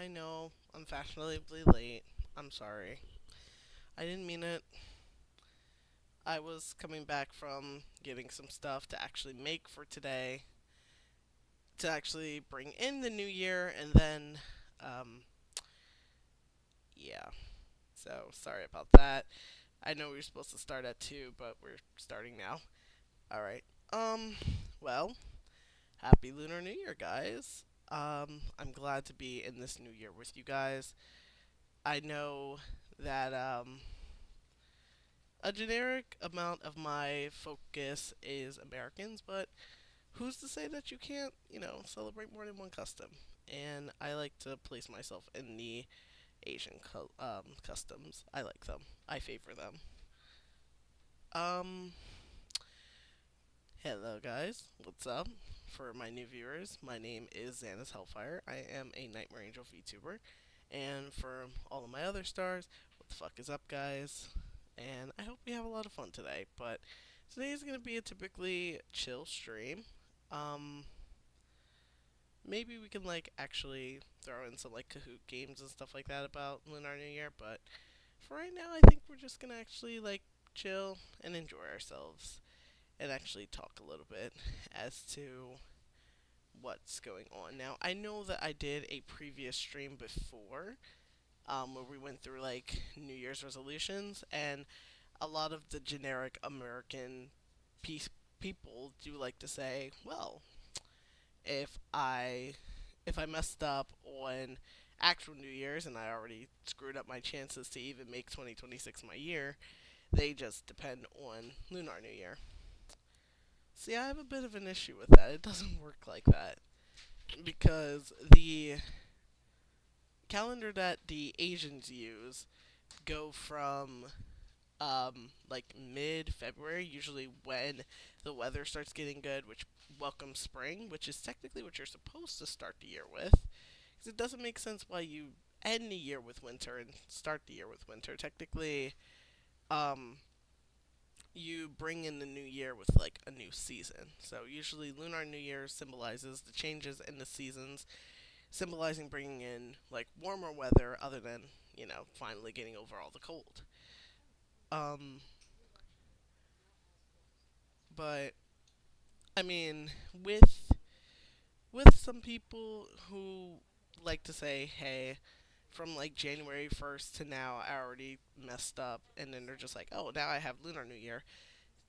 I know I'm fashionably late. I'm sorry. I didn't mean it. I was coming back from getting some stuff to actually make for today, to actually bring in the new year, and then, um, yeah. So, sorry about that. I know we were supposed to start at 2, but we're starting now. Alright. Um, well, happy Lunar New Year, guys. I'm glad to be in this new year with you guys. I know that, a generic amount of my focus is Americans, but who's to say that you can't, celebrate more than one custom? And I like to place myself in the Asian customs. I like them. I favor them. Um, Hello guys, what's up? For my new viewers, my name is Zanas Hellfire. I am a Nightmare Angel VTuber. And for all of my other stars, what the fuck is up, guys? And I hope we have a lot of fun today. But today is going to be a typically chill stream. Um, Maybe we can like actually throw in some like Kahoot games and stuff like that about Lunar New Year. But for right now, I think we're just gonna actually like chill and enjoy ourselves and actually talk a little bit as to what's going on. Now, I know that I did a previous stream before, where we went through like New Year's resolutions, and a lot of the generic American peace people do like to say, well, if I if I messed up on actual New Year's and I already screwed up my chances to even make 2026 my year, they just depend on Lunar New Year. See, I have a bit of an issue with that. It doesn't work like that because the calendar that the Asians use go from like mid February, usually when the weather starts getting good, which welcomes spring, which is technically what you're supposed to start the year with. Because it doesn't make sense why you end the year with winter and start the year with winter. Technically, um, you bring in the new year with like a new season. So usually, Lunar New Year symbolizes the changes in the seasons, symbolizing bringing in like warmer weather, other than finally getting over all the cold. Um, but I mean, with some people who like to say, "Hey, from like January 1st to now, I already messed up," and then they're just like, "Oh, now I have Lunar New Year."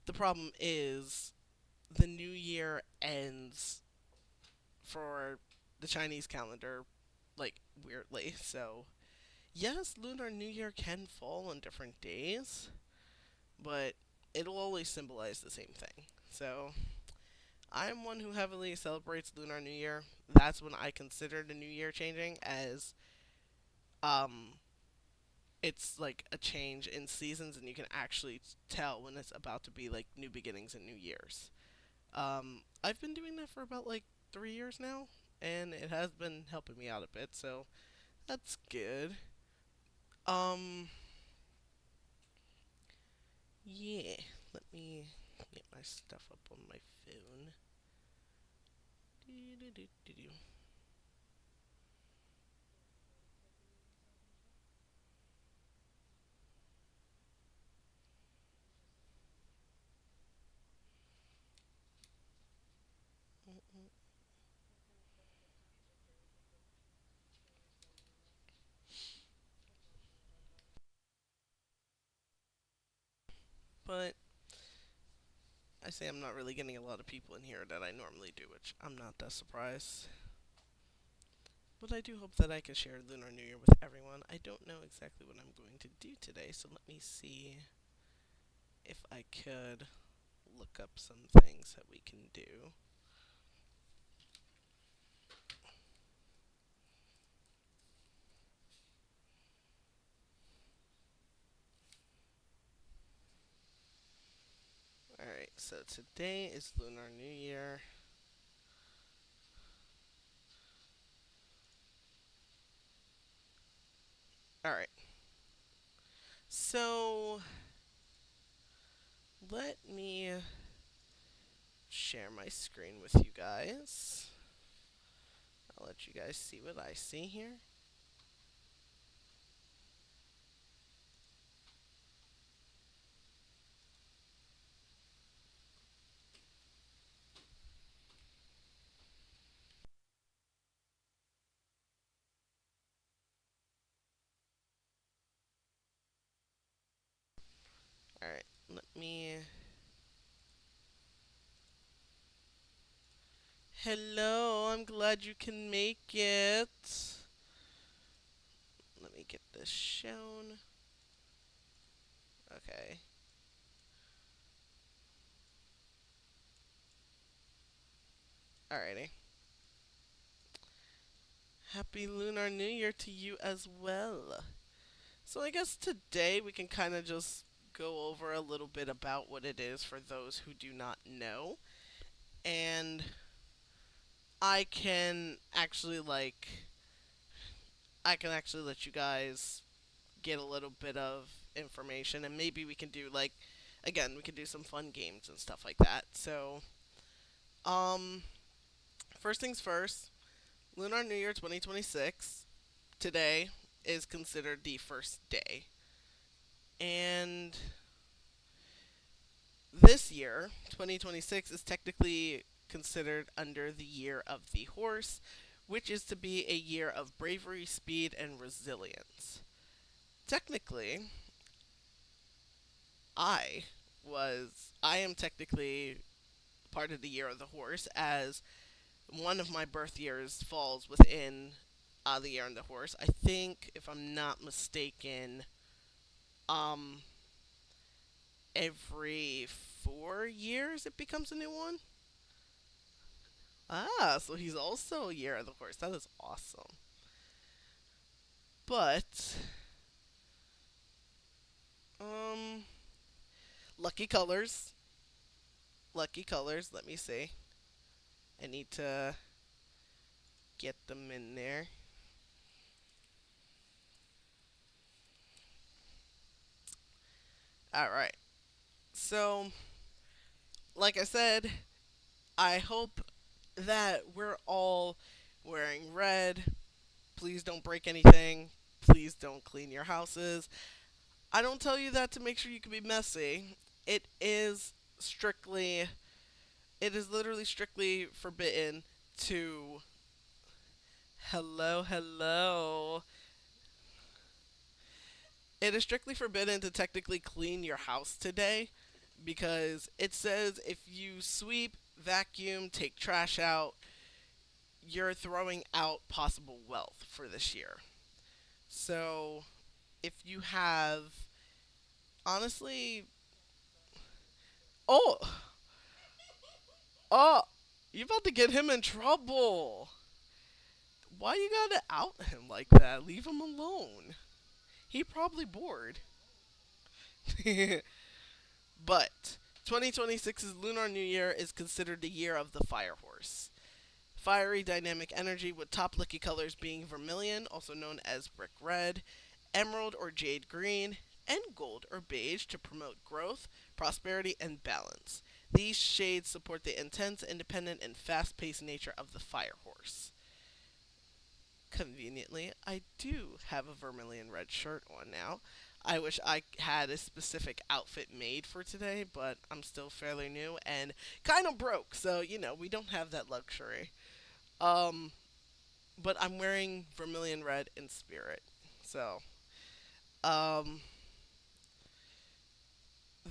The problem is the new year ends for the Chinese calendar like weirdly. So, yes, Lunar New Year can fall on different days, but it'll always symbolize the same thing. So, I'm one who heavily celebrates Lunar New Year. That's when I consider the new year changing, as um it's like a change in seasons, and you can actually tell when it's about to be like new beginnings and new years. I've been doing that for about like 3 years now, and it has been helping me out a bit, so that's good. Um, yeah, let me get my stuff up on my phone. Doo-doo-doo-doo-doo. But I say I'm not really getting a lot of people in here that I normally do, which I'm not that surprised. But I do hope that I can share Lunar New Year with everyone. I don't know exactly what I'm going to do today, so let me see if I could look up some things that we can do. Alright, so today is Lunar New Year. Alright, so let me share my screen with you guys. I'll let you guys see what I see here. Alright, let me. Hello, I'm glad you can make it. Let me get this shown. Okay. Alrighty. Happy Lunar New Year to you as well. So, I guess today we can kind of just go over a little bit about what it is for those who do not know. And I can actually, I can actually let you guys get a little bit of information, and maybe we can do, again, we can do some fun games and stuff like that. So, um, first things first, Lunar New Year 2026 today is considered the first day. And this year, 2026, is technically considered under the year of the horse, which is to be a year of bravery, speed, and resilience. Technically, I I am technically part of the year of the horse, as one of my birth years falls within the year of the horse. I think, if I'm not mistaken, um, every 4 years it becomes a new one. Ah, so he's also a year of the horse. That is awesome. But, um, lucky colors. Lucky colors. Let me see. I need to get them in there. All right. So, like I said, I hope that we're all wearing red. Please don't break anything. Please don't clean your houses. I don't tell you that to make sure you can be messy. It is strictly, it is literally strictly forbidden to. Hello, hello. It is strictly forbidden to technically clean your house today because it says if you sweep, vacuum, take trash out, you're throwing out possible wealth for this year. So, if you have, honestly, oh, oh, you about to get him in trouble. Why you gotta out him like that? Leave him alone. He probably bored. But 2026's Lunar New Year is considered the year of the fire horse. Fiery dynamic energy with top lucky colors being vermilion, also known as brick red, emerald or jade green, and gold or beige to promote growth, prosperity, and balance. These shades support the intense, independent, and fast paced nature of the fire horse. Conveniently, I do have a vermilion red shirt on now. I wish I had a specific outfit made for today, but I'm still fairly new and kind of broke, so we don't have that luxury. Um, but I'm wearing vermilion red in spirit. So, um,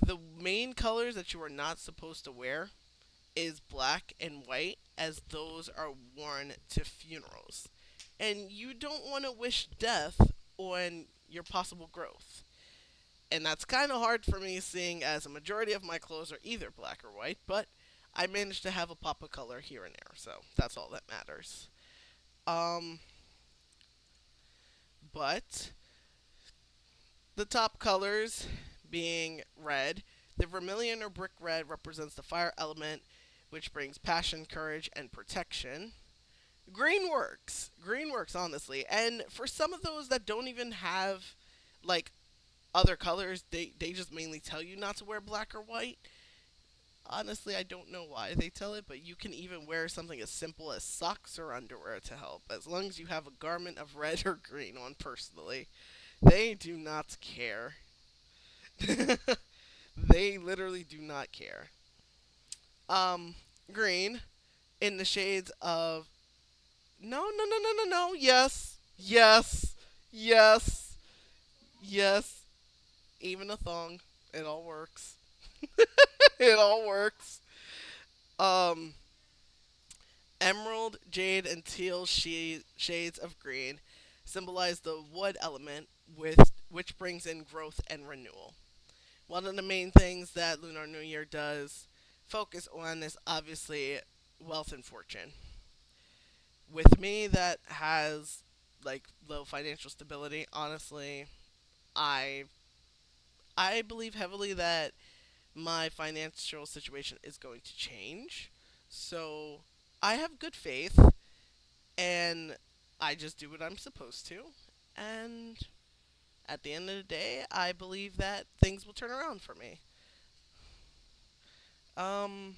the main colors that you are not supposed to wear is black and white, as those are worn to funerals. And you don't want to wish death on your possible growth. And that's kind of hard for me, seeing as a majority of my clothes are either black or white, but I managed to have a pop of color here and there, so that's all that matters. Um, but the top colors being red, the vermilion or brick red represents the fire element, which brings passion, courage, and protection. Green works. Green works, honestly. And for some of those that don't even have, like, other colors, they just mainly tell you not to wear black or white. Honestly, I don't know why they tell it, but you can even wear something as simple as socks or underwear to help, as long as you have a garment of red or green on, personally. They do not care. They literally do not care. Um, Green in the shades of. No, no, no, no, no, no. Yes. Yes. Yes. Yes. Even a thong. It all works. It all works. Um, Emerald, jade, and teal shades of green symbolize the wood element, with which brings in growth and renewal. One of the main things that Lunar New Year does focus on is obviously wealth and fortune. With me, that has like low financial stability. Honestly, I I believe heavily that my financial situation is going to change. So I have good faith, and I just do what I'm supposed to. And at the end of the day, I believe that things will turn around for me. Um,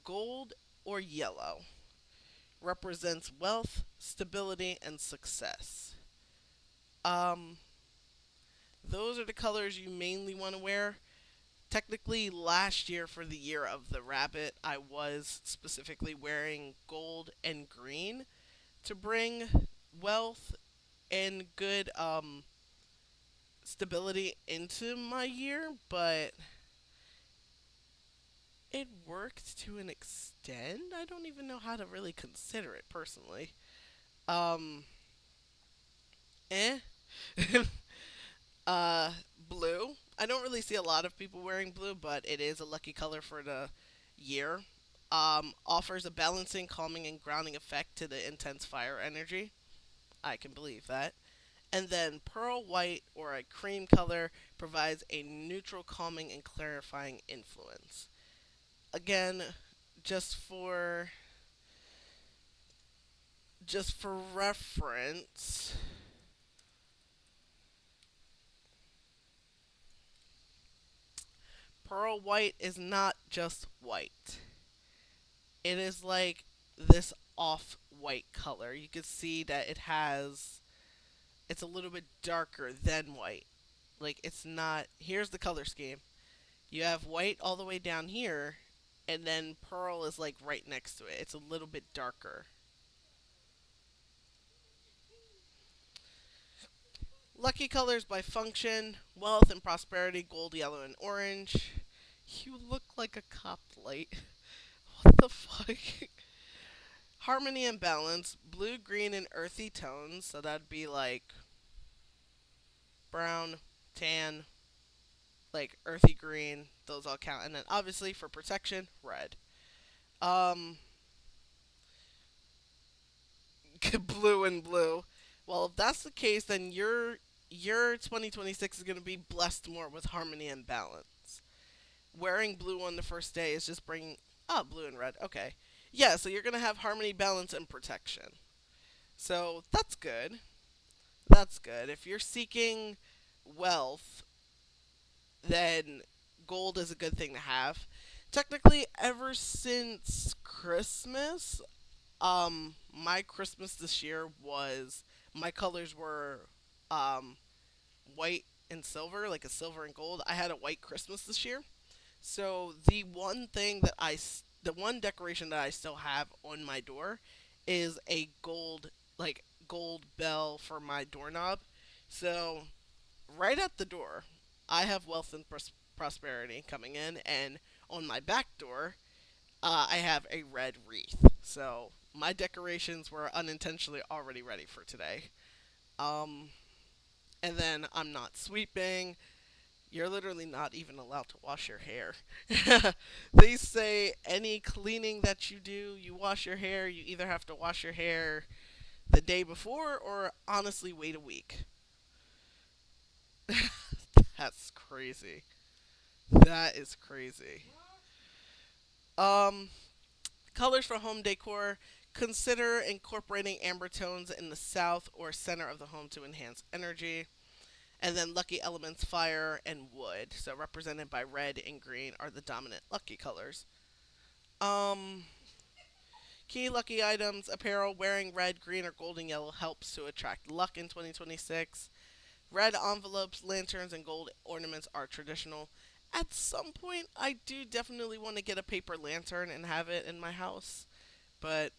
Gold or yellow represents wealth, stability, and success. Um, those are the colors you mainly want to wear. Technically, last year for the year of the rabbit, I was specifically wearing gold and green to bring wealth and good stability into my year, but it worked to an extent. I don't even know how to really consider it personally. Um, eh. uh, Blue. I don't really see a lot of people wearing blue, but it is a lucky color for the year. Offers a balancing, calming, and grounding effect to the intense fire energy. I can believe that. And then pearl white or a cream color provides a neutral, calming, and clarifying influence. Again, just for just for reference, pearl white is not just white. It is like this off white color. You can see that it's a little bit darker than white. Like it's not here's the color scheme. You have white all the way down here, and then pearl is like right next to it. It's a little bit darker. Lucky colors by function: wealth and prosperity, gold, yellow, and orange. You look like a cop light. What the fuck? Harmony and balance: blue, green, and earthy tones. So that'd be like brown, tan, like earthy green. Those all count. And then obviously for protection, red. Um, blue and blue. Well, if that's the case, then your 2026 is going to be blessed more with harmony and balance. Wearing blue on the first day is just bringing blue and red. Okay, yeah. So you're going to have harmony, balance, and protection. So that's good. That's good. If you're seeking wealth, then gold is a good thing to have. Technically, ever since Christmas, my Christmas this year was my colors were um white and silver, like a silver and gold. I had a white Christmas this year. So the one decoration that I still have on my door is a gold bell for my doorknob. So right at the door, I have wealth and prosperity coming in, and on my back door, I have a red wreath. So my decorations were unintentionally already ready for today. Um, and then I'm not sweeping. You're literally not even allowed to wash your hair. They say any cleaning that you do, you wash your hair, you either have to wash your hair the day before or honestly wait a week. That's crazy. That is crazy. Um, Colors for home decor: consider incorporating amber tones in the south or center of the home to enhance energy. And then lucky elements: fire and wood. So represented by red and green are the dominant lucky colors. Um, Key lucky items: apparel wearing red, green, or golden yellow helps to attract luck in 2026. Red envelopes, lanterns, and gold ornaments are traditional. At some point, I do definitely want to get a paper lantern and have it in my house, but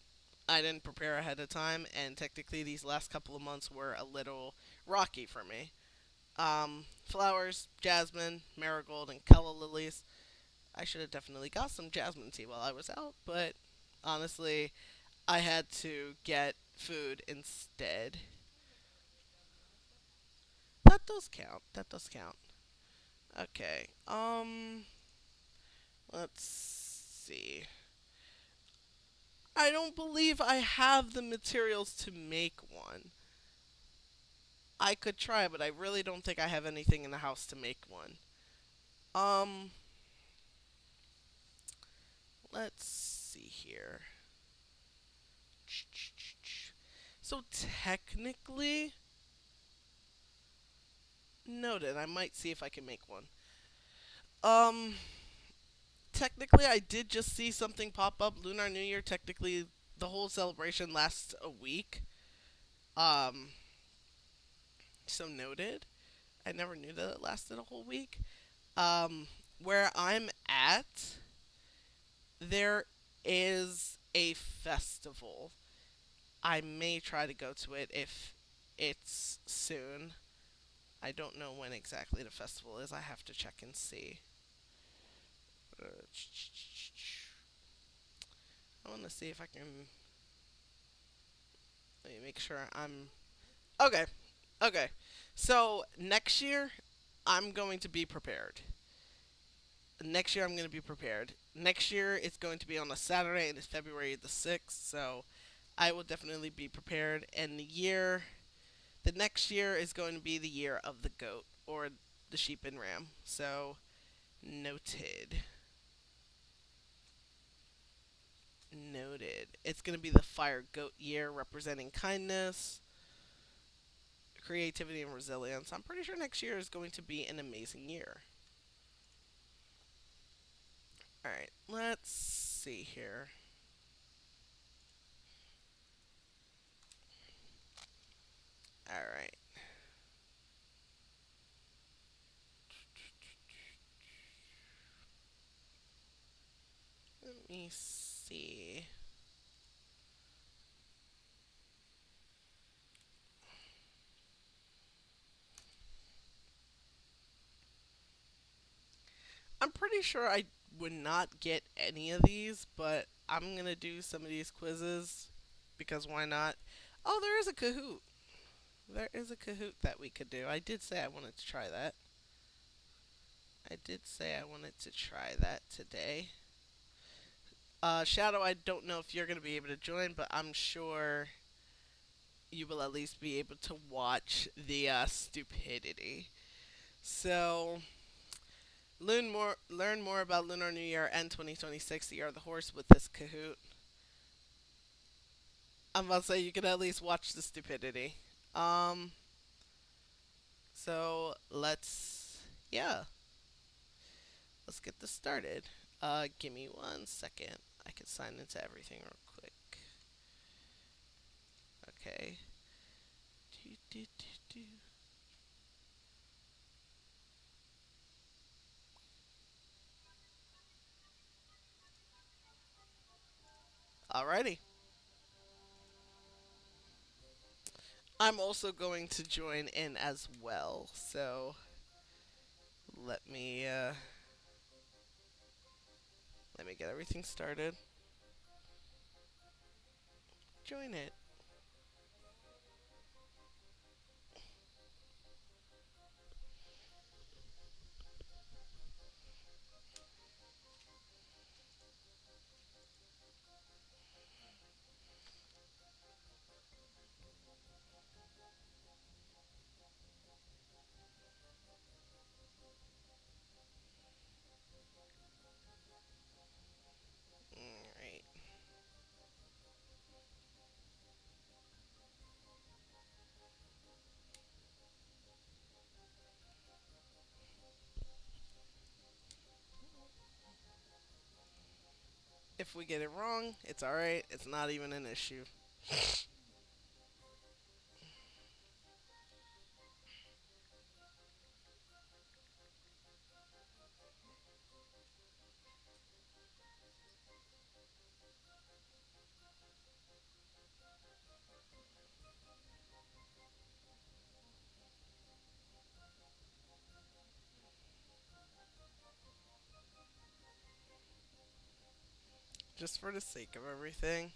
I didn't prepare ahead of time, and technically, these last couple of months were a little rocky for me. Flowers, jasmine, marigold, and calla lilies. I should have definitely got some jasmine tea while I was out, but honestly, I had to get food instead. That does count. That does count. Okay. Let's see. I don't believe I have the materials to make one. I could try, but I really don't think I have anything in the house to make one. Um, let's see here. So technically, noted. I might see if I can make one. Um, technically, I did just see something pop up. Lunar New Year. Technically, the whole celebration lasts a week. Um, so noted. I never knew that it lasted a whole week. Um, where I'm at, there is a festival. I may try to go to it if it's soon. I don't know when exactly the festival is. I have to check and see. I want to see if I can. Let me make sure I'm. Okay, okay. So next year, I'm going to be prepared. Next year, I'm going to be prepared. Next year, it's going to be on a Saturday, and it's February the 6th, so I will definitely be prepared. And the next year is going to be the year of the goat, or the sheep and ram. So, noted. Noted. It's going to be the fire goat year, representing kindness, creativity, and resilience. I'm pretty sure next year is going to be an amazing year. Alright, let's see here. Alright, let me see. I'm pretty sure I would not get any of these, but I'm gonna do some of these quizzes because why not? Oh, there is a Kahoot. There is a Kahoot that we could do. I did say I wanted to try that. I did say I wanted to try that today. Shadow, I don't know if you're gonna be able to join, but I'm sure you will at least be able to watch the stupidity. So, learn more about Lunar New Year and 2026, the year of the horse, with this Kahoot. I'm about to say you can at least watch the stupidity. Um, so yeah, let's get this started. Give me 1 second. I can sign into everything real quick. Okay. Do, do, do, do. Alrighty. I'm also going to join in as well. So let me uh, let me get everything started. Join it. Alright. If we get it wrong, it's alright. It's not even an issue. Just for the sake of everything.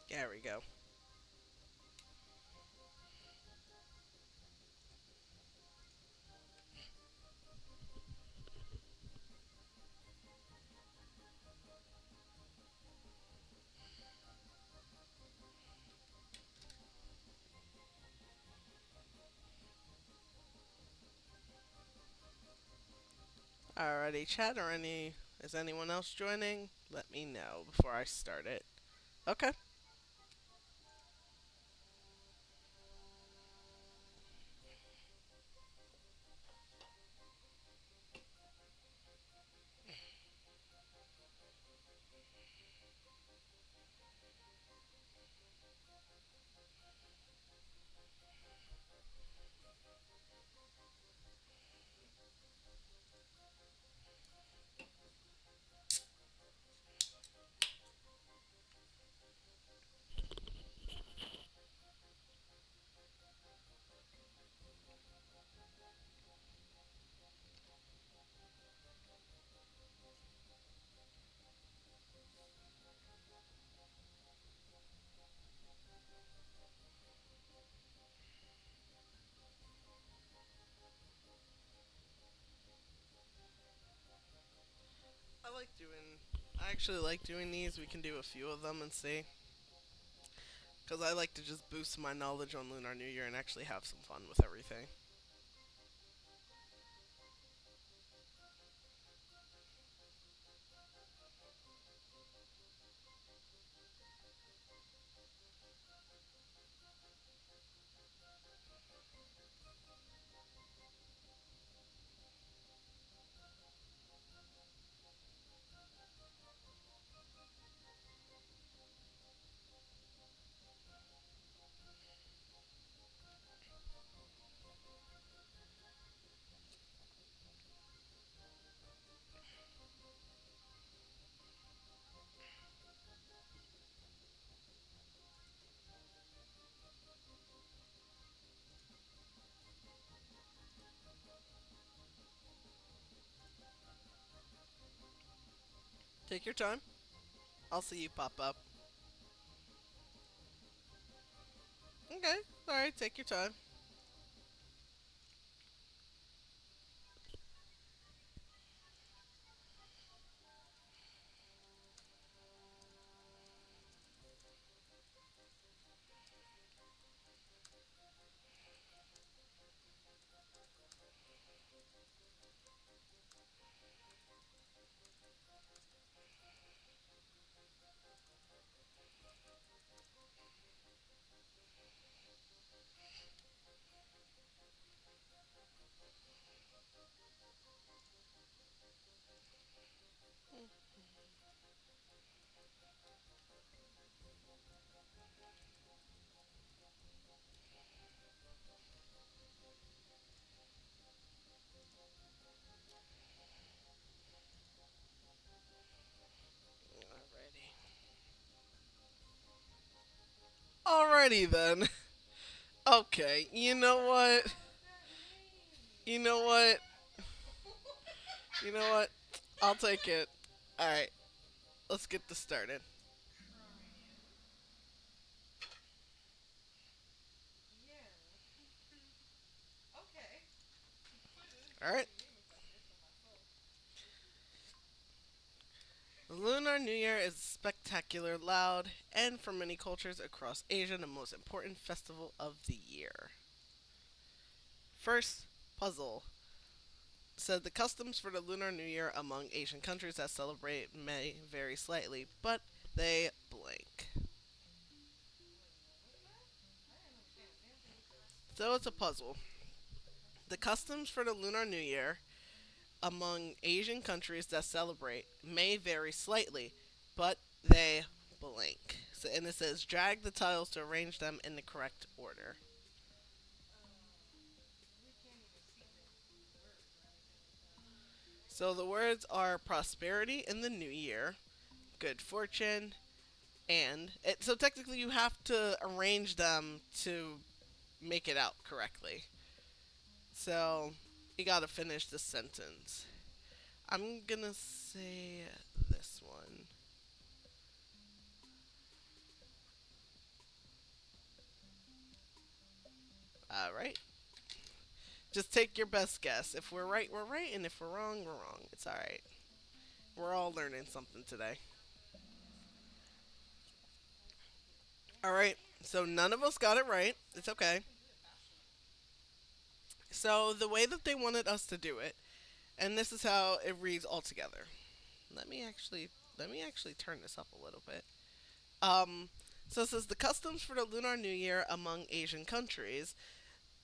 There we go. Alrighty, chat or any. Is anyone else joining? Let me know before I start it. Okay. I like doing. I actually like doing these. We can do a few of them and see. Because I like to just boost my knowledge on Lunar New Year and actually have some fun with everything. Take your time. I'll see you pop up. Okay. Alright, take your time. Alrighty. Alrighty then. Okay, you know what? You know what? You know what? I'll take it. Alright, let's get this started. Alright. The Lunar New Year is spectacular, loud, and for many cultures across Asia, the most important festival of the year. First, puzzle. Said the customs for the Lunar New Year among Asian countries that celebrate may vary slightly, but they blank. So it's a puzzle. The customs for the Lunar New Year among Asian countries that celebrate may vary slightly, but they blank. So, and it says drag the tiles to arrange them in the correct order. So the words are prosperity in the new year, good fortune, and so technically you have to arrange them to make it out correctly. So you gotta finish the sentence. I'm gonna say this one. Alright. Just take your best guess. If we're right, we're right, and if we're wrong, we're wrong. It's alright. We're all learning something today. Alright, so none of us got it right. It's okay. So the way that they wanted us to do it, and this is how it reads all together. Let me actually let me actually turn this up a little bit. Um so it says the customs for the Lunar New Year among Asian countries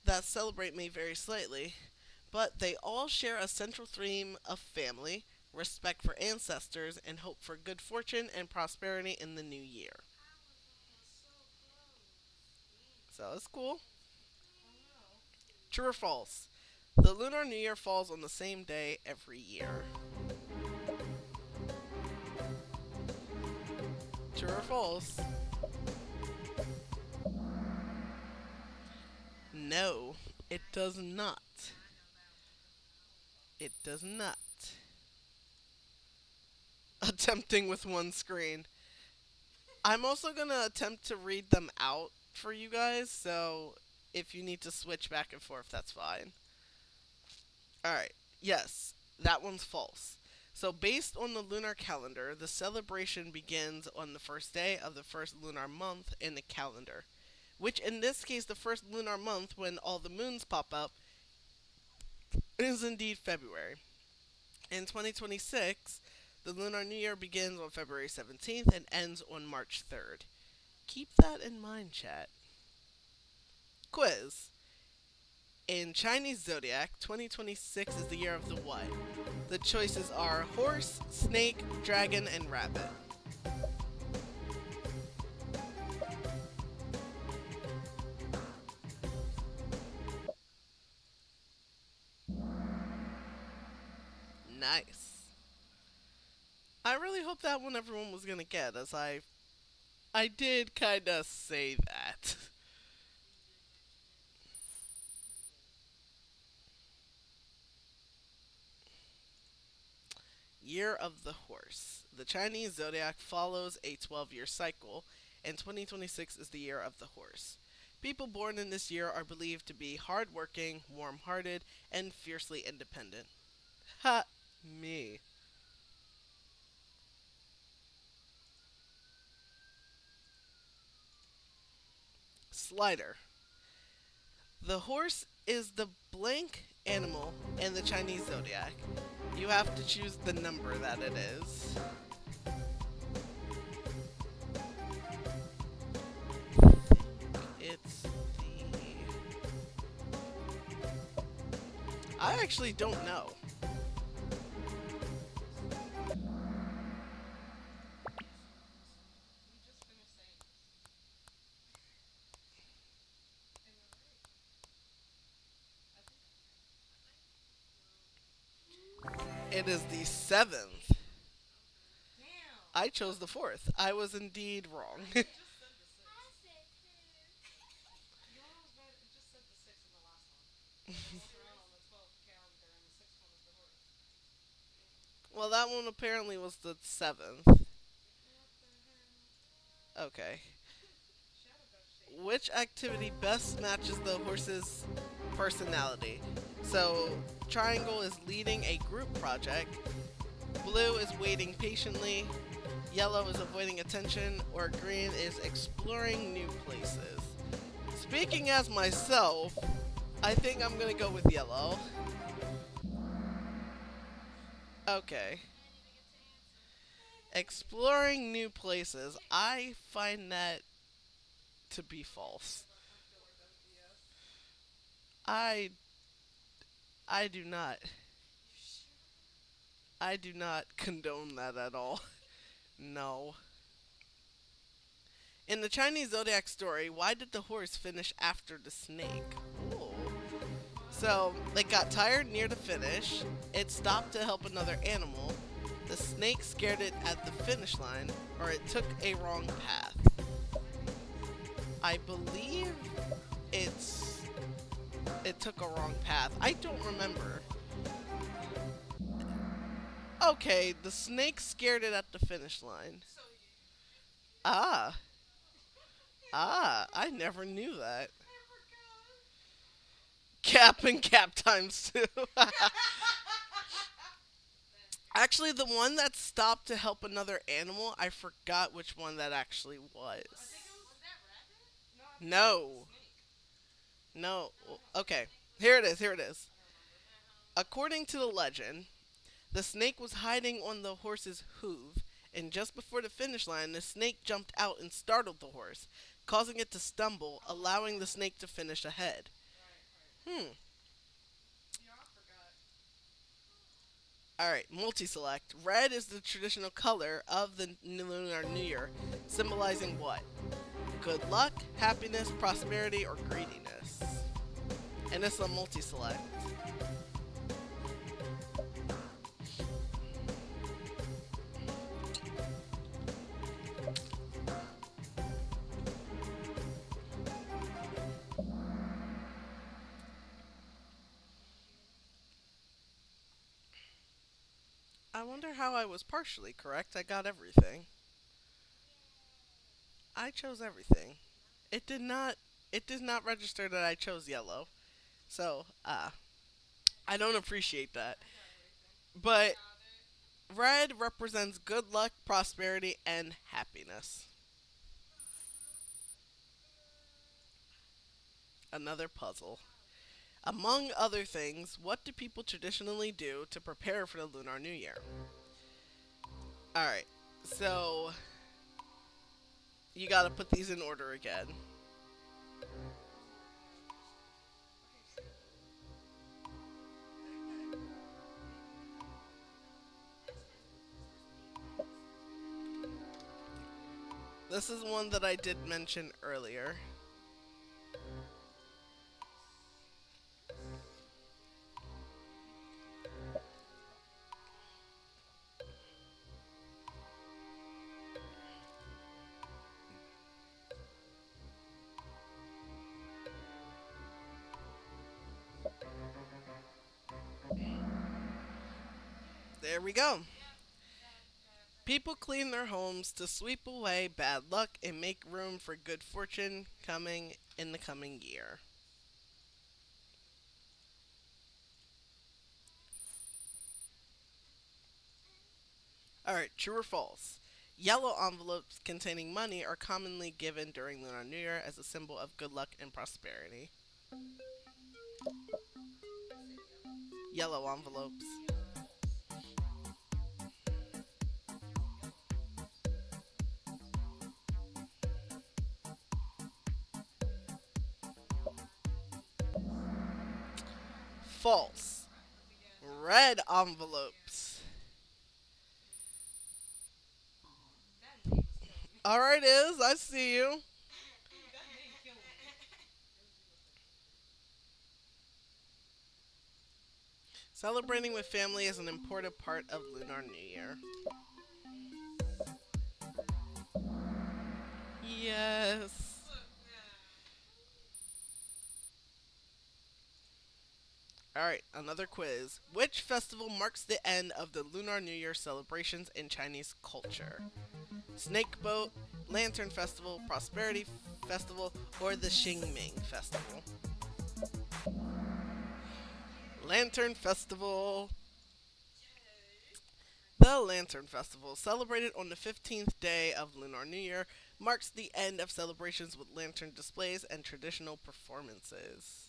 that celebrate may vary slightly, but they all share a central theme of family, respect for ancestors, and hope for good fortune and prosperity in the new year. So it's cool. True or false? The Lunar New Year falls on the same day every year. True or false? No, it does not. It does not. Attempting with one screen. I'm also gonna attempt to read them out for you guys, so if you need to switch back and forth, that's fine. Alright, yes, that one's false. So, based on the lunar calendar, the celebration begins on the first day of the first lunar month in the calendar, which in this case, the first lunar month when all the moons pop up is indeed February. In 2026, the Lunar New Year begins on February 17th and ends on March 3rd. Keep that in mind, chat. Quiz. In Chinese zodiac, 2026 is the year of the what? The choices are horse, snake, dragon, and rabbit. Nice. I really hope that one everyone was gonna get, as I did kinda say that. Year of the Horse. The Chinese zodiac follows a 12-year cycle, and 2026 is the year of the horse. People born in this year are believed to be hardworking, warm hearted, and fiercely independent. Ha! Me. Slider. The horse is the blank animal in the Chinese zodiac. You have to choose the number that it is. It's the. I actually don't know. It is the seventh. I chose the fourth. I was indeed wrong. Well, that one apparently was the seventh. Okay. Which activity best matches the horse's personality? So, triangle is leading a group project, blue is waiting patiently, yellow is avoiding attention, or green is exploring new places. Speaking as myself, I think I'm gonna go with yellow. Okay. Exploring new places. I find that to be false. I I do not. I do not condone that at all. No. In the Chinese zodiac story, why did the horse finish after the snake? Ooh. So, it got tired near the finish, it stopped to help another animal, the snake scared it at the finish line, or it took a wrong path. I believe it's it took a wrong path. I don't remember. Okay, the snake scared it at the finish line. Ah, I never knew that. Cap and cap times two. Actually, the one that stopped to help another animal, I forgot which one that actually was. No, no. Okay, here it is. Here it is. According to the legend, the snake was hiding on the horse's hoof, and just before the finish line, the snake jumped out and startled the horse, causing it to stumble, allowing the snake to finish ahead. Hmm. Alright, multi select. Red is the traditional color of the Lunar New Year, symbolizing what? Good luck, happiness, prosperity, or greediness. And it's a multi select. I wonder how I was partially correct. I got everything. I chose everything. It did not it did not register that I chose yellow. So, I don't appreciate that. But red represents good luck, prosperity, and happiness. Another puzzle. Among other things, what do people traditionally do to prepare for the Lunar New Year? Alright, so you gotta put these in order again. This is one that I did mention earlier. There we go. People clean their homes to sweep away bad luck and make room for good fortune coming in the coming year. Alright, true or false? Yellow envelopes containing money are commonly given during Lunar New Year as a symbol of good luck and prosperity. Yellow envelopes. False. Red envelopes. Alright, is. I see you. Celebrating with family is an important part of Lunar New Year. Yes. Alright, another quiz. Which festival marks the end of the Lunar New Year celebrations in Chinese culture? Snake Boat, Lantern Festival, Prosperity Festival, or the Xingming Festival? Lantern Festival. The Lantern Festival, celebrated on the 15th day of Lunar New Year, marks the end of celebrations with lantern displays and traditional performances.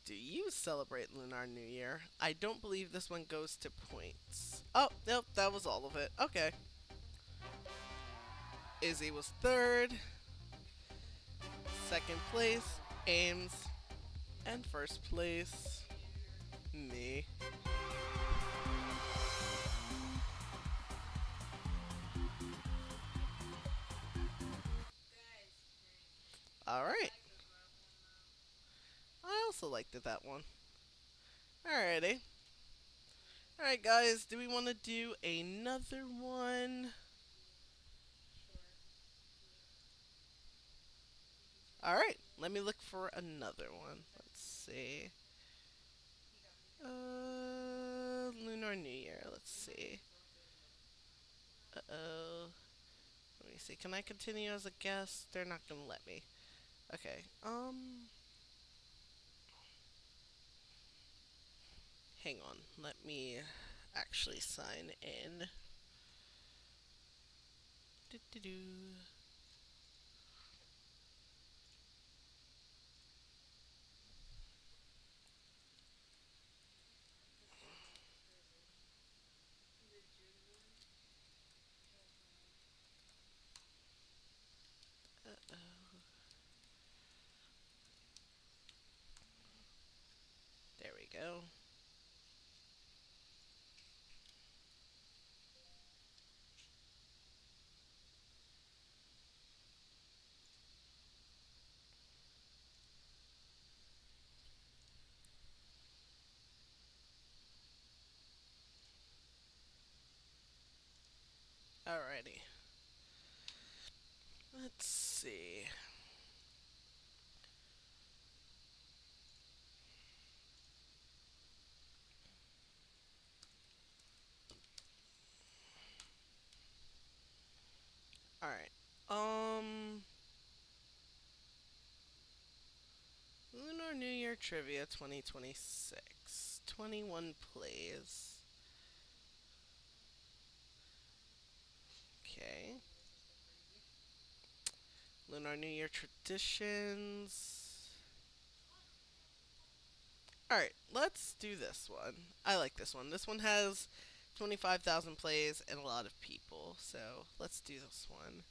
Do you celebrate Lunar New Year? I don't believe this one goes to points. Oh, nope, that was all of it. Okay. Izzy was third, second place, Ames, and first place, me. Alright. I also liked it, that one. Alrighty. Alright, guys, do we want to do another one? Alright, let me look for another one. Let's see. Lunar New Year. Let's see. Uh oh. Let me see. Can I continue as a guest? They're not gonna let me. Okay. Hang on. Let me actually sign in. Do. There we go. Alrighty. Let's see. Alright. Um. Lunar New Year Trivia 2026. 21 plays. Okay. Lunar New Year traditions. Alright, let's do this one. I like this one. This one has 25,000 plays and a lot of people. So let's do this one.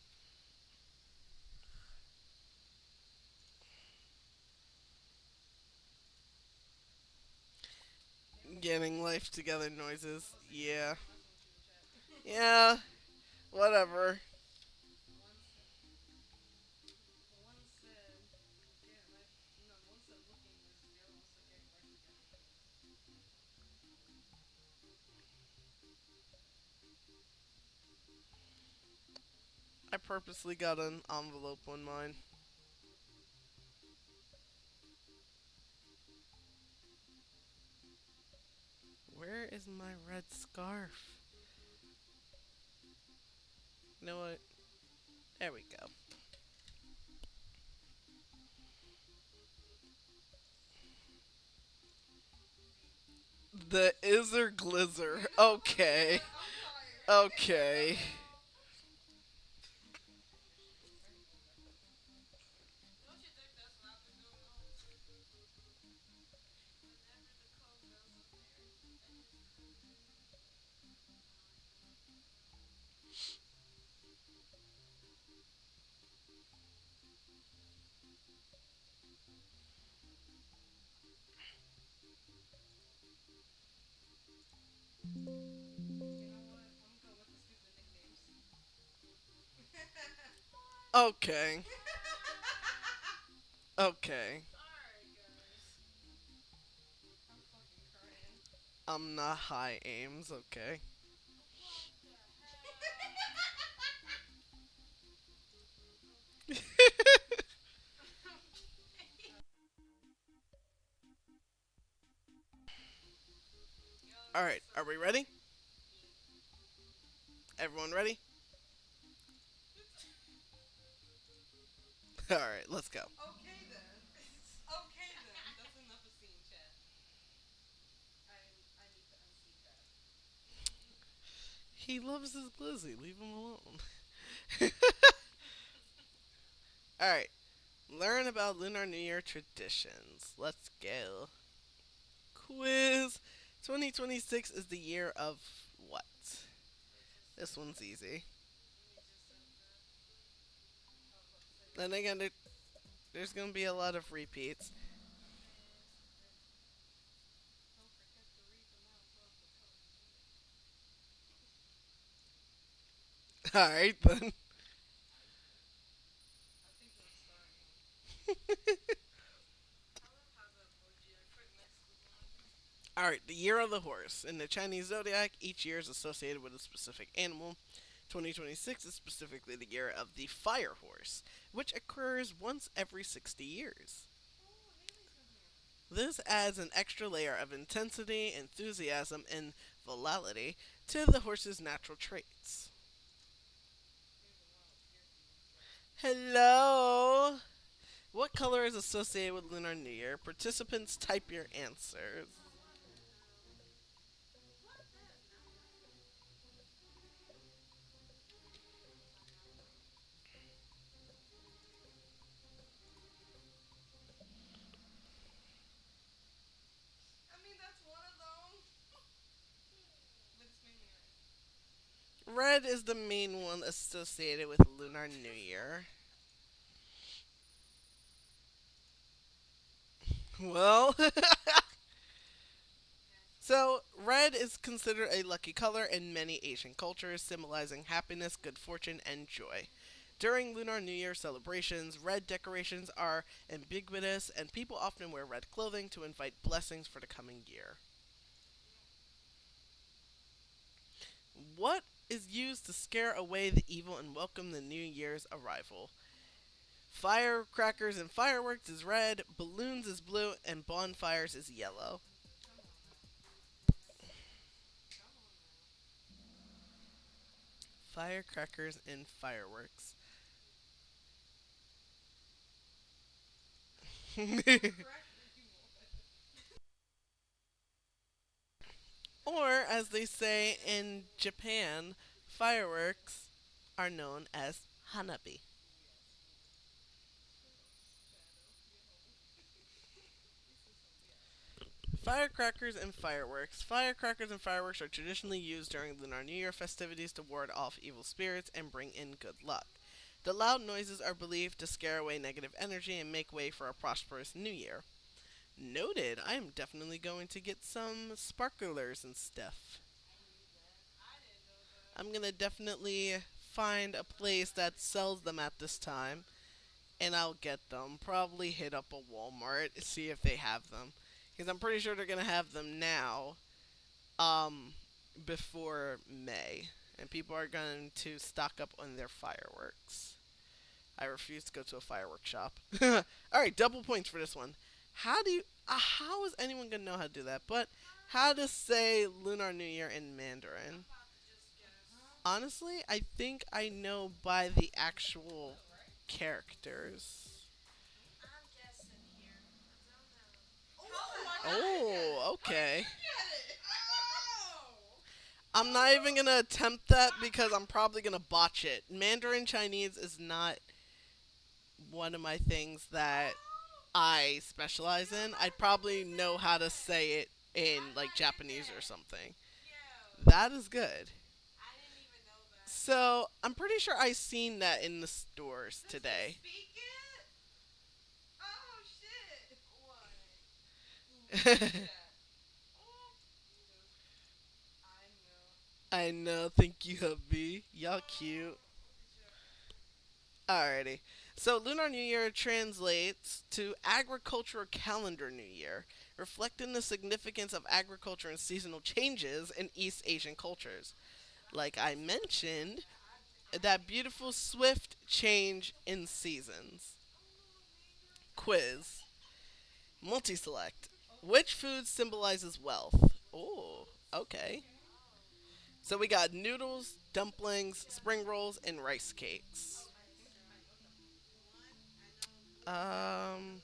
Getting life together noises. Yeah. Yeah. Whatever. I purposely got an envelope on mine. Where is my red scarf? You know what? There we go. The Izzer Glizzer. Okay. Okay. Okay. Okay. I'm not high aims, okay. Alright, are we ready? Everyone ready? Alright, let's go. He loves his glizzy, leave him alone. Alright, learn about Lunar New Year traditions. Let's go. Quiz 2026 is the year of what? This one's easy. Then again, there's gonna be a lot of repeats. Alright then. Alright, the year of the horse. In the Chinese zodiac, each year is associated with a specific animal. 2026 is specifically the year of the fire horse, which occurs once every 60 years. This adds an extra layer of intensity, enthusiasm, and volatility to the horse's natural traits. Hello! What color is associated with Lunar New Year? Participants type your answers. Red is the main one associated with Lunar New Year. Well, so red is considered a lucky color in many Asian cultures, symbolizing happiness, good fortune, and joy. During Lunar New Year celebrations, red decorations are ubiquitous, and people often wear red clothing to invite blessings for the coming year. What is used to scare away the evil and welcome the new year's arrival? Firecrackers and fireworks is red, balloons is blue, and bonfires is yellow. Firecrackers and fireworks. Or, as they say in Japan, fireworks are known as hanabi. Firecrackers and fireworks. Firecrackers and fireworks are traditionally used during Lunar New Year festivities to ward off evil spirits and bring in good luck. The loud noises are believed to scare away negative energy and make way for a prosperous new year. Noted. I am definitely going to get some sparklers and stuff. I'm gonna definitely find a place that sells them at this time, and I'll get them. Probably hit up a Walmart, see if they have them, because I'm pretty sure they're gonna have them now. Um, before May, and people are going to stock up on their fireworks. I refuse to go to a fireworks shop. All right, double points for this one. How do you? How is anyone gonna know how to do that? But how to say Lunar New Year in Mandarin? Honestly, I think I know by the actual characters. Oh, okay. I'm not even gonna attempt that because I'm probably gonna botch it. Mandarin Chinese is not one of my things that I specialize in. I'd probably know how to say it in like Japanese or something. That is good. So I'm pretty sure I seen that in the stores today. I know. Thank you, hubby. Y'all cute. Alrighty. So Lunar New Year translates to agricultural calendar New Year, reflecting the significance of agriculture and seasonal changes in East Asian cultures. Like I mentioned, that beautiful swift change in seasons. Quiz. Multi-select. Which food symbolizes wealth? Oh, okay. So we got noodles, dumplings, spring rolls, and rice cakes. Um,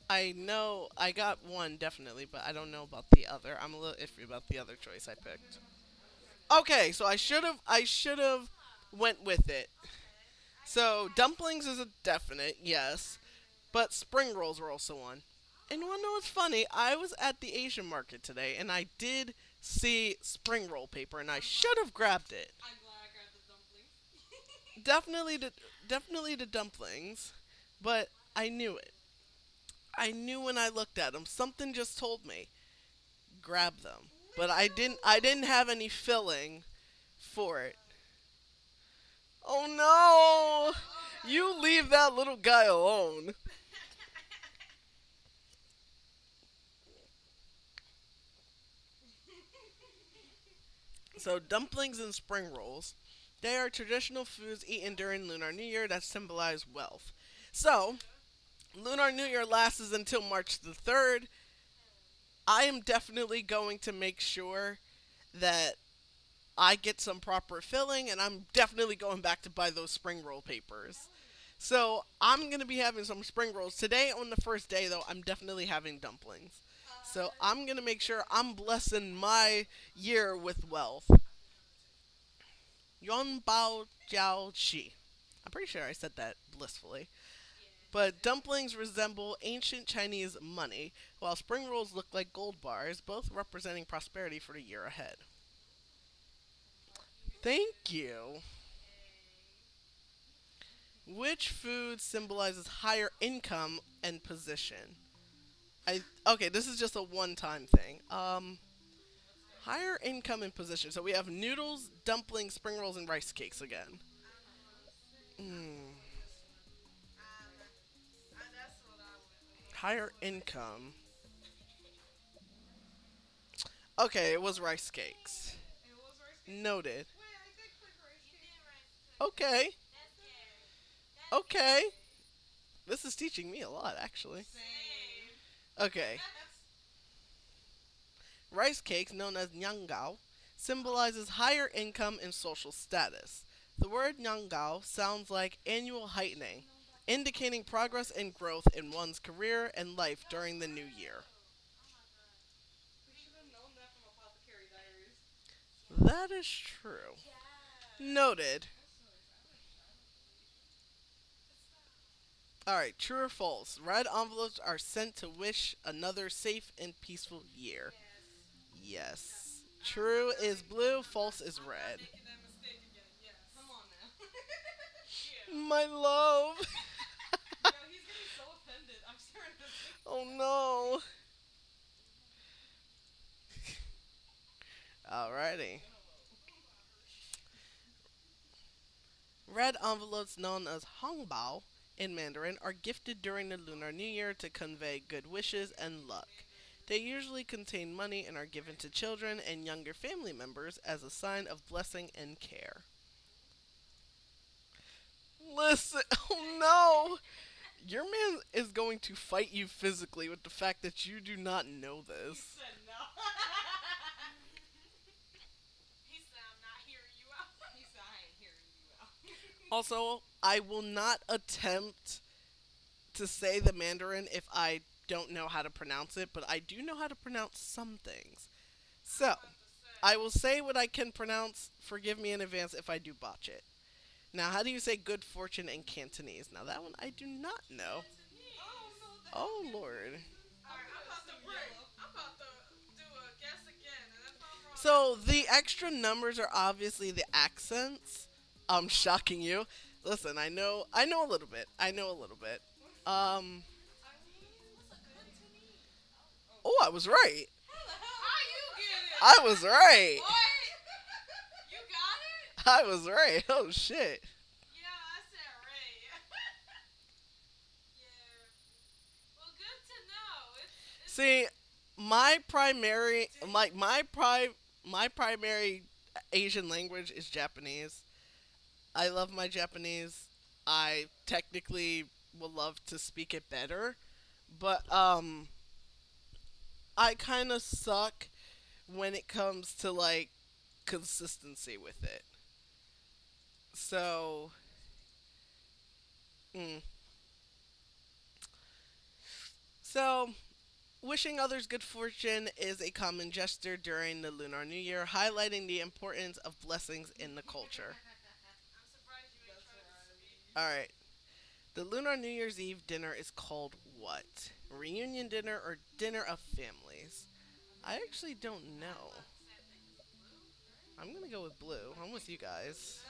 I know I got one definitely, but I don't know about the other. I'm a little iffy about the other choice I picked. Okay, so I should have went with it. So dumplings is a definite, yes, but spring rolls are also one. And you wanna know what's funny? I was at the Asian market today, and I did see spring roll paper, and I should have grabbed it. Definitely definitely the dumplings, but I knew it. I knew when I looked at them. Something just told me grab them, but I didn't have any filling for it. Oh no! You leave that little guy alone. So dumplings and spring rolls. They are traditional foods eaten during Lunar New Year that symbolize wealth. So, Lunar New Year lasts until March the 3rd. I am definitely going to make sure that I get some proper filling, and I'm definitely going back to buy those spring roll papers. So I'm gonna be having some spring rolls today. On the first day, though, I'm definitely having dumplings. So I'm gonna make sure I'm blessing my year with wealth. Yon bao jiao shi. I'm pretty sure I said that blissfully. But dumplings resemble ancient Chinese money, while spring rolls look like gold bars, both representing prosperity for the year ahead. Thank you. Which food symbolizes higher income and position? Okay, this is just a one-time thing. Higher income and position. So we have noodles, dumplings, spring rolls, and rice cakes again. Mm. Higher income. Okay, it was rice cakes. Noted. Okay. Okay. This is teaching me a lot, actually. Okay. Rice cakes, known as nyangao, symbolizes higher income and social status. The word nyangao sounds like annual heightening, indicating progress and growth in one's career and life during the new year. That is true. Noted. Alright, true or false? Red envelopes are sent to wish another safe and peaceful year. Yes. True is blue, false is red. My love. Oh no. Alrighty. Red envelopes, known as hongbao in Mandarin, are gifted during the Lunar New Year to convey good wishes and luck. They usually contain money and are given to children and younger family members as a sign of blessing and care. Listen, oh no! Your man is going to fight you physically with the fact that you do not know this. Also, I will not attempt to say the Mandarin if I don't know how to pronounce it, but I do know how to pronounce some things. So, I will say what I can pronounce. Forgive me in advance if I do botch it. Now, how do you say good fortune in Cantonese? Now, that one I do not know. Oh, Lord. So, the extra numbers are obviously the accents. I'm shocking you. Listen, I know a little bit. I know a little bit. Um, oh, I was right. I was right. I was right. Oh shit. See, my primary Asian language is Japanese. I love my Japanese. I technically would love to speak it better, but I kind of suck when it comes to like consistency with it. So, mm. so wishing others good fortune is a common gesture during the Lunar New Year, highlighting the importance of blessings in the culture. All right. The Lunar New Year's Eve dinner is called what? Reunion dinner or dinner of families? I actually don't know. I'm gonna go with blue. I'm with you guys.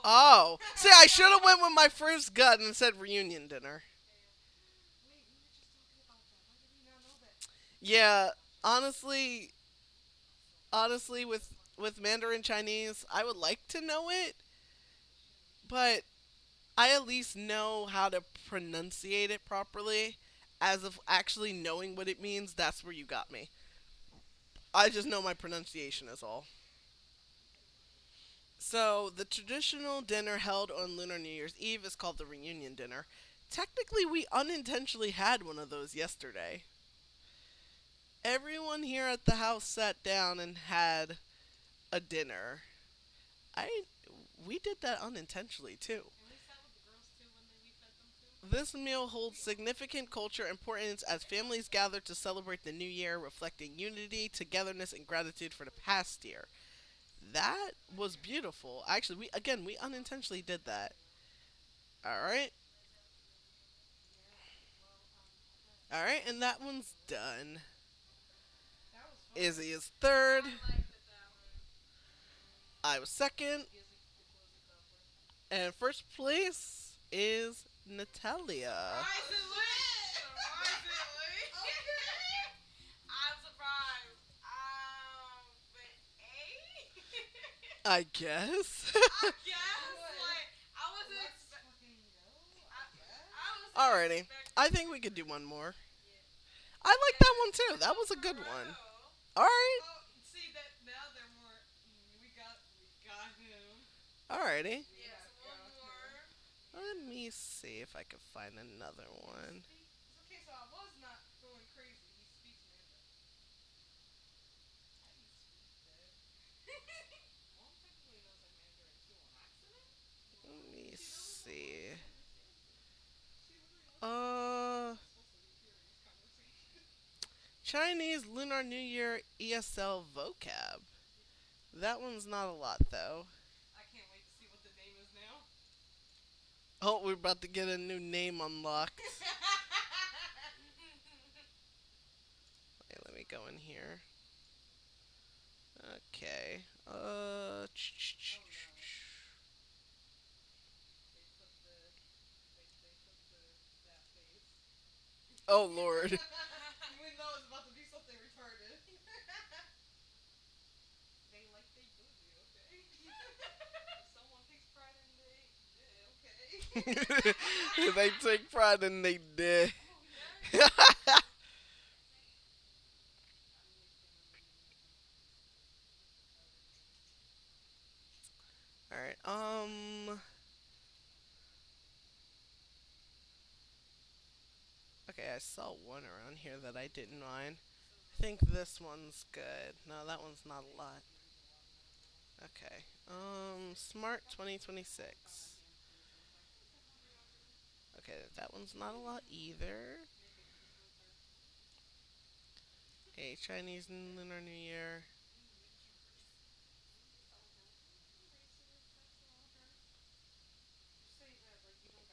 Oh, see, I should have went with my first gut and said reunion dinner. Yeah, honestly, honestly, with Mandarin Chinese, I would like to know it, but I at least know how to pronunciate it properly. As of actually knowing what it means, that's where you got me. I just know my pronunciation is all. So, the traditional dinner held on Lunar New Year's Eve is called the reunion dinner. Technically, we unintentionally had one of those yesterday. Everyone here at the house sat down and had a dinner. I We did that unintentionally too. This meal holds significant cultural importance as families gather to celebrate the new year, reflecting unity, togetherness, and gratitude for the past year. That was beautiful. Actually, we unintentionally did that. All right, all right, and that one's done. Izzy is third. I was second, and first place is Natalia. I guess. Alrighty, I think we could do one more. I like that one too. That was a good one. All right. Alrighty. Let me see if I can find another one. Let me see. Uh, Chinese Lunar New Year ESL vocab. That one's not a lot though. Oh, we're about to get a new name unlocked. Wait, let me go in here. Okay. Oh Lord. They take pride in they did. All right. Okay, I saw one around here that I didn't mind. I think this one's good. No, that one's not a lot. Okay. Smart 2026. Okay, that one's not a lot either. Okay, Chinese Lunar New Year.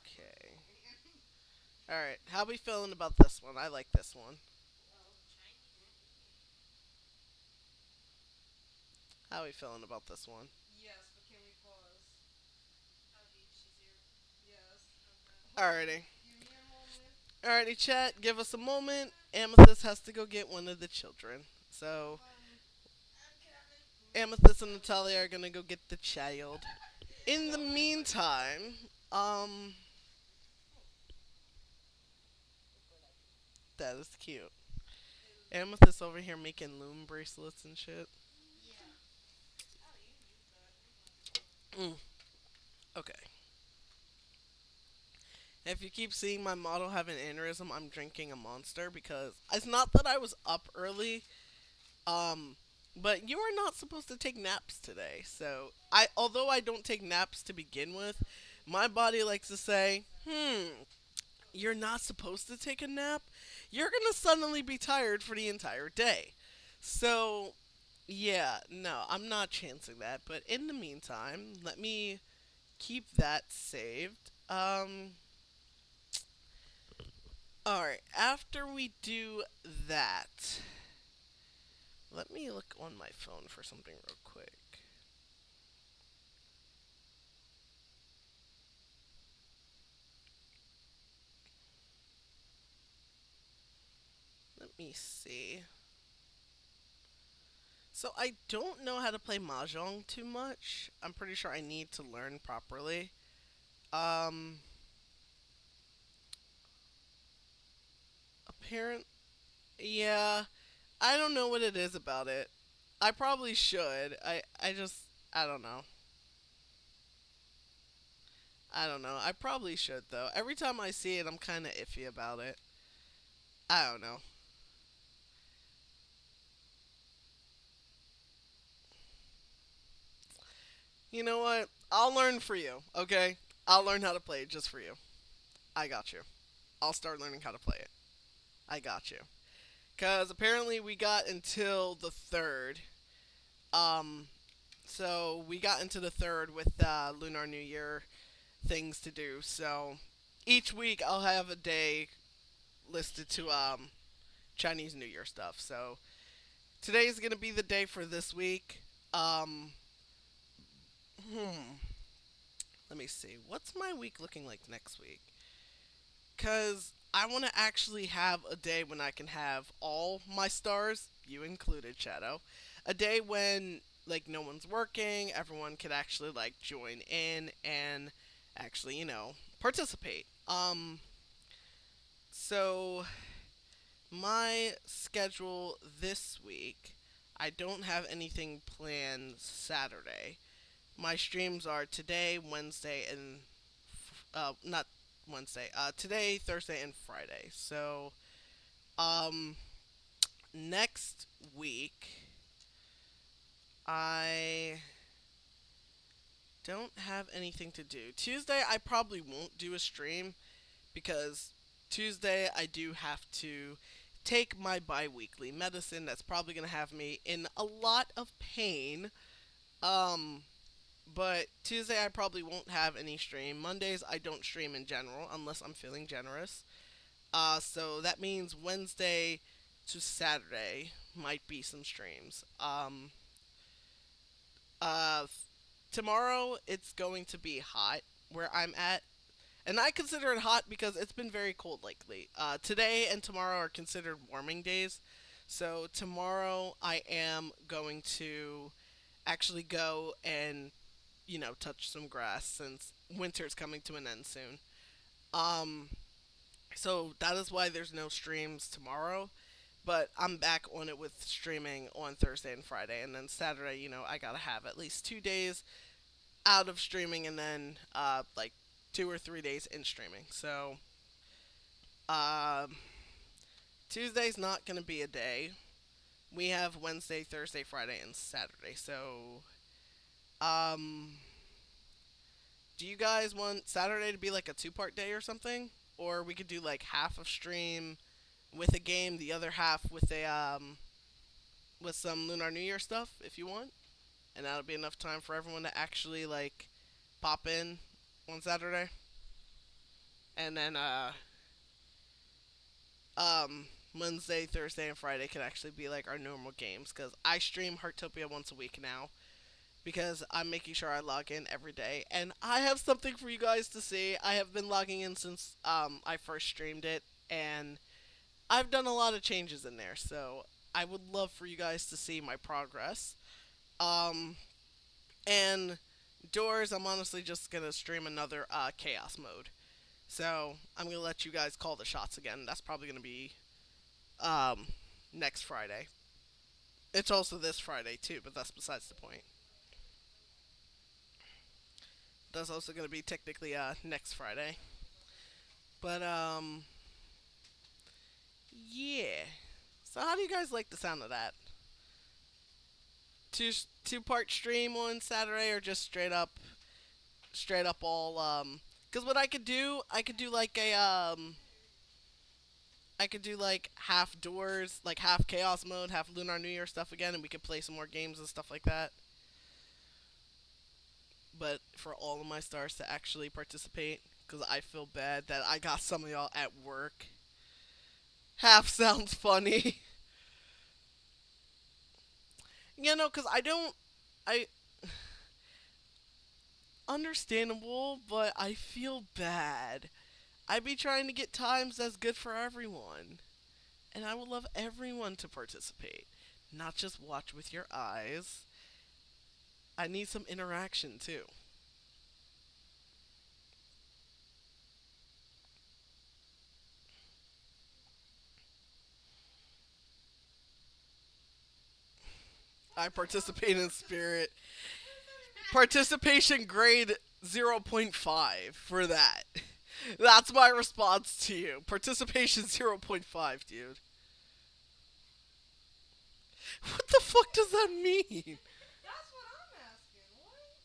Okay. All right. How we feeling about this one? I like this one. How we feeling about this one? Alrighty. Alrighty, chat. Give us a moment. Amethyst has to go get one of the children. So Amethyst and Natalia are gonna go get the child. In the meantime, um, that is cute. Amethyst over here making loom bracelets and shit. Mm, okay. If you keep seeing my model have an aneurysm, I'm drinking a monster because it's not that I was up early. Um, but you are not supposed to take naps today. So although I don't take naps to begin with, my body likes to say, you're not supposed to take a nap. You're gonna suddenly be tired for the entire day. So yeah, no, I'm not chancing that. But in the meantime, let me keep that saved. All right. After we do that, let me look on my phone for something real quick. Let me see. So I don't know how to play mahjong too much. I'm pretty sure I need to learn properly. Um, apparent. Yeah, I don't know what it is about it. I probably should. I don't know. I don't know. I probably should though. Every time I see it, I'm kind of iffy about it. I don't know. You know what? I'll learn for you, okay? I'll learn how to play it just for you. I got you. I'll start learning how to play it. I got you. Because apparently we got until the 3rd. Um, so we got into the 3rd with Lunar New Year things to do. So each week I'll have a day listed to Chinese New Year stuff. So today's going to be the day for this week. Um, hmm. Let me see. What's my week looking like next week? Because I want to actually have a day when I can have all my stars, you included, Shadow. A day when, like, no one's working, everyone could actually, like, join in and actually, participate. So my schedule this week, I don't have anything planned Saturday. My streams are today, Wednesday, and not Wednesday. Today, Thursday, and Friday. So, um, next week, I don't have anything to do. Tuesday, I probably won't do a stream because Tuesday, I do have to take my bi weekly medicine that's probably going to have me in a lot of pain. Um, but Tuesday, I probably won't have any stream. Mondays, I don't stream in general unless I'm feeling generous. So that means Wednesday to Saturday might be some streams. Uh, Tomorrow it's going to be hot where I'm at, and I consider it hot because it's been very cold lately. Today and tomorrow are considered warming days. So tomorrow I am going to actually go and touch some grass since winter's coming to an end soon. Um, so that is why there's no streams tomorrow. But I'm back on it with streaming on Thursday and Friday, and then Saturday. I gotta have at least 2 days out of streaming, and then like 2 or 3 days in streaming. So um, Tuesday's not gonna be a day. We have Wednesday, Thursday, Friday, and Saturday. So um, do you guys want Saturday to be like a two-part day or something? Or we could do like half of stream with a game, the other half with some Lunar New Year stuff if you want, and that'll be enough time for everyone to actually like pop in on Saturday, and then Wednesday, Thursday, and Friday can actually be like our normal games because I stream Heartopia once a week now because I'm making sure I log in every day, and I have something for you guys to see. I have been logging in since I first streamed it, and I've done a lot of changes in there, so I would love for you guys to see my progress. Um, and Doors, I'm honestly just gonna stream another Chaos mode. So I'm gonna let you guys call the shots again. That's probably gonna be um, next Friday. It's also this Friday too, but that's besides the point. That's also gonna be technically next Friday. But yeah. So how do you guys like the sound of that? Two-part stream on Saturday, or just straight up all because what I could do like a I could do like half Doors, like half Chaos mode, half Lunar New Year stuff again, and we could play some more games and stuff like that. But for all of my stars to actually participate, because I feel bad that I got some of y'all at work. Half sounds funny. Because I don't. I. Understandable, but I feel bad. I be trying to get times that's good for everyone. And I would love everyone to participate, not just watch with your eyes. I need some interaction too. I participate in spirit. Participation grade zero point 0.5 for that. That's my response to you. Participation zero point 0.5, dude. What the fuck does that mean? That's what I'm asking. What?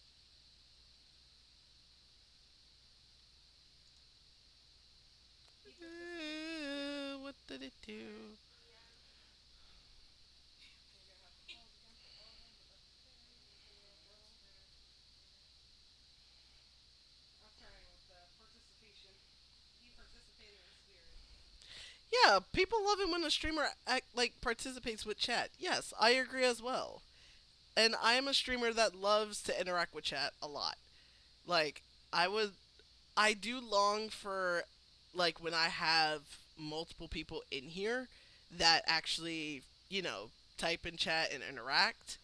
He participates in zero. What did it do? You're gonna have to pause again for all of them, but that's okay. Zero works for. I'm starting with the participation. He participated in spirit. Yeah, people love it when a streamer like participates with chat. Yes, I agree as well. And I am a streamer that loves to interact with chat a lot. Like I would I do long for like when I have multiple people in here that actually, type in chat and interact.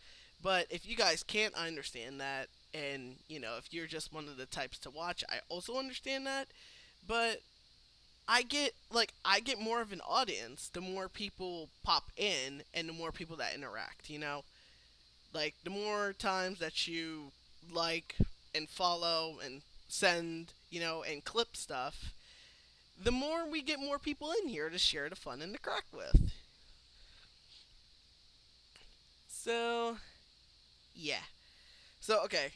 But if you guys can't, I understand that. And, if you're just one of the types to watch, I also understand that. But I get more of an audience the more people pop in and the more people that interact. Like the more times that you like and follow and send, and clip stuff, the more we get more people in here to share the fun and the crack with. So, yeah. So, okay.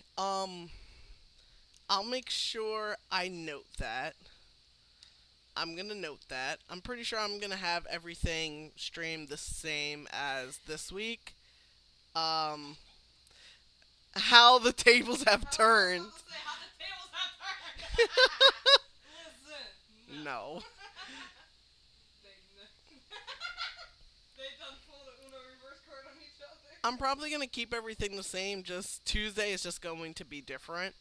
I'll make sure I note that. I'm going to note that. I'm pretty sure I'm going to have everything streamed the same as this week. Um how the tables have I was turned. about to say how the tables have turned. Listen, no. No. they they done pulled a Uno reverse card on each other. I'm probably going to keep everything the same. Just Tuesday is just going to be different.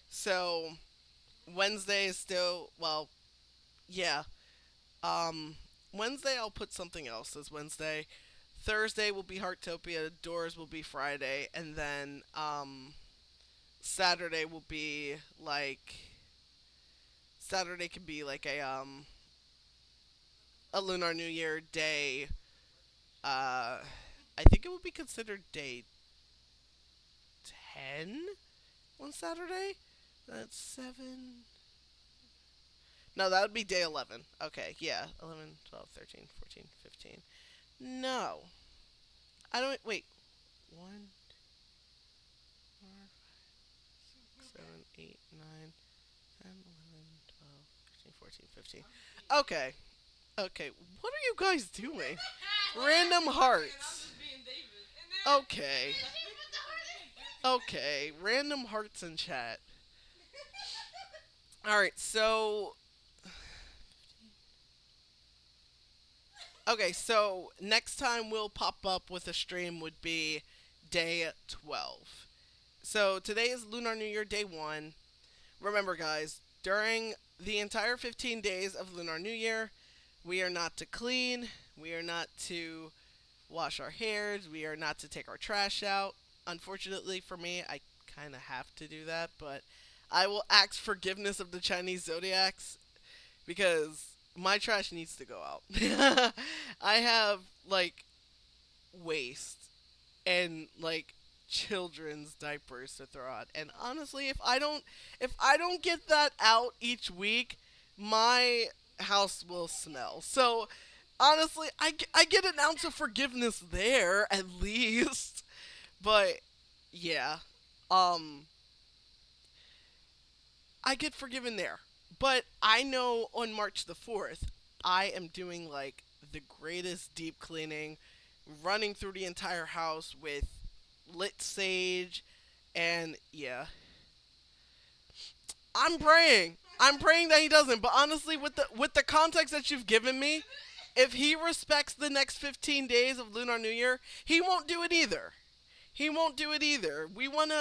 So Wednesday is still, well, yeah. Um, Wednesday I'll put something else as Wednesday. Thursday will be Heartopia. Doors will be Friday, and then Saturday will be like Saturday could be like a Lunar New Year day. I think it would be considered day 10 on Saturday. That's 7. No, that would be day 11. Okay, yeah. 11, 12, 13, 14, 15. No. I don't. Wait. 1, 4, 7, 8, 9, 10, 11, 12, 13, 14, 15. Okay. Okay. What are you guys doing? Random I'm hearts. just being David. Okay. Okay. Random hearts in chat. Alright, so. Okay, so next time we'll pop up with a stream would be day 12. So today is Lunar New Year day 1. Remember, guys, during the entire 15 days of Lunar New Year, we are not to clean, we are not to wash our hairs, we are not to take our trash out. Unfortunately for me, I kind of have to do that, but I will ask forgiveness of the Chinese zodiacs because my trash needs to go out. I have like waste and like children's diapers to throw out. And honestly, if I don't get that out each week, my house will smell. So honestly, I get an ounce of forgiveness there at least. But yeah, um, I get forgiven there. But I know on March the 4th, I am doing like the greatest deep cleaning, running through the entire house with lit sage, and yeah, I'm praying. I'm praying that he doesn't. But honestly, with the context that you've given me, if he respects the next 15 days of Lunar New Year, he won't do it either. He won't do it either. We want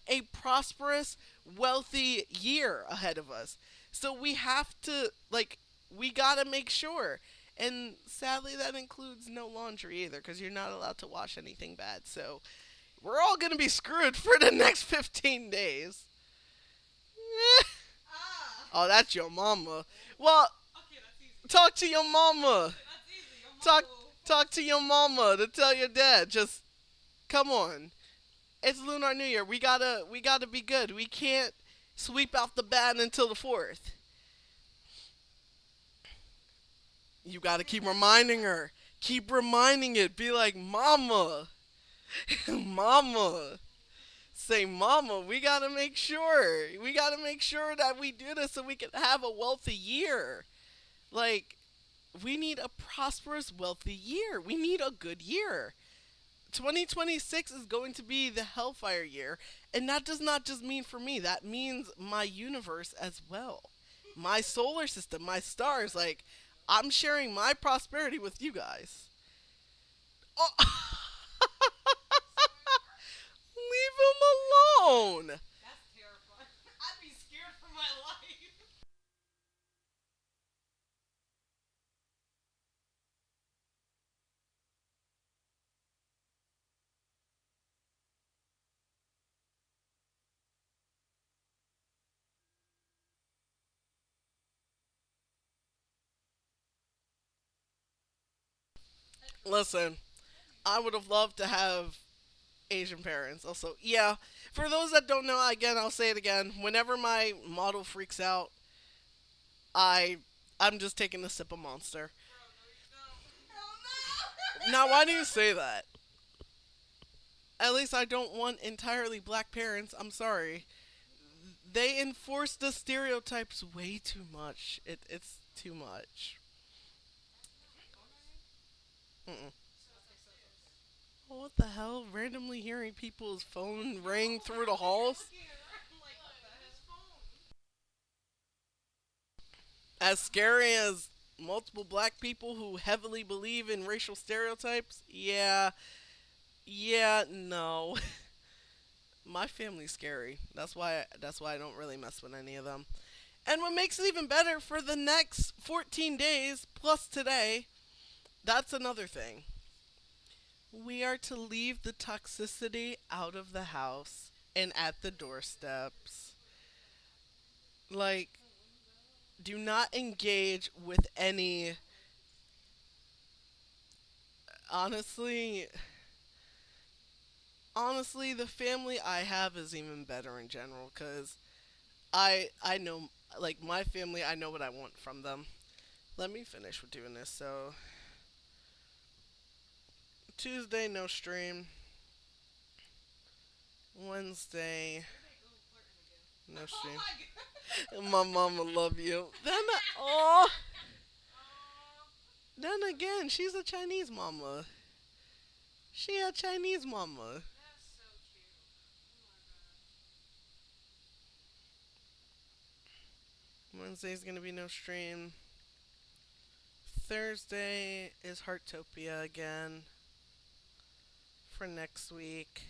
a prosperous, wealthy year ahead of us. So we have to we got to make sure. And sadly that includes no laundry either cuz you're not allowed to wash anything bad. So we're all going to be screwed for the next 15 days. Ah. Oh, that's your mama. Well, Okay, that's easy. talk to your mama. That's easy. Your Talk mama will. talk to your mama to tell your dad. Just come on. It's Lunar New Year. We gotta be good. We can't. Sweep out the bad until the fourth. You gotta keep reminding her. Keep reminding it. Be like, Mama, Mama. Say, Mama, we gotta make sure. We gotta make sure that we do this so we can have a wealthy year. Like, we need a prosperous, wealthy year. We need a good year. 2026 is going to be the Hellfire year. And that does not just mean for me, that means my universe as well. My solar system, my stars. Like, I'm sharing my prosperity with you guys. Oh, leave him alone. That's terrifying. I'd be scared for my life. Listen, I would have loved to have Asian parents. Also, yeah, for those that don't know, again, I'll say it again. Whenever my model freaks out, I I'm just taking a sip of Monster. Bro, no, you don't. Oh no! Now, why do you say that? At least I don't want entirely black parents. I'm sorry. They enforce the stereotypes way too much. It's too much. Mm-mm. Oh, what the hell? Randomly hearing people's phone ring through the halls? Like, what the hell? As scary as multiple black people who heavily believe in racial stereotypes? Yeah, yeah, no. My family's scary. That's why I don't really mess with any of them. And what makes it even better for the next 14 days plus today, that's another thing. We are to leave the toxicity out of the house and at the doorsteps. Like, do not engage with any. Honestly, honestly, the family I have is even better in general because I know, like, my family, I know what I want from them. Let me finish with doing this. So, Tuesday, no stream. Wednesday, Where'd they go flirting again? no Oh stream. my god! My mama love you. Oh, Oh, then again, she's a Chinese mama. She a Chinese mama. that's so cute. Oh my gosh. Wednesday's gonna be no stream. Thursday is Heartopia again for next week.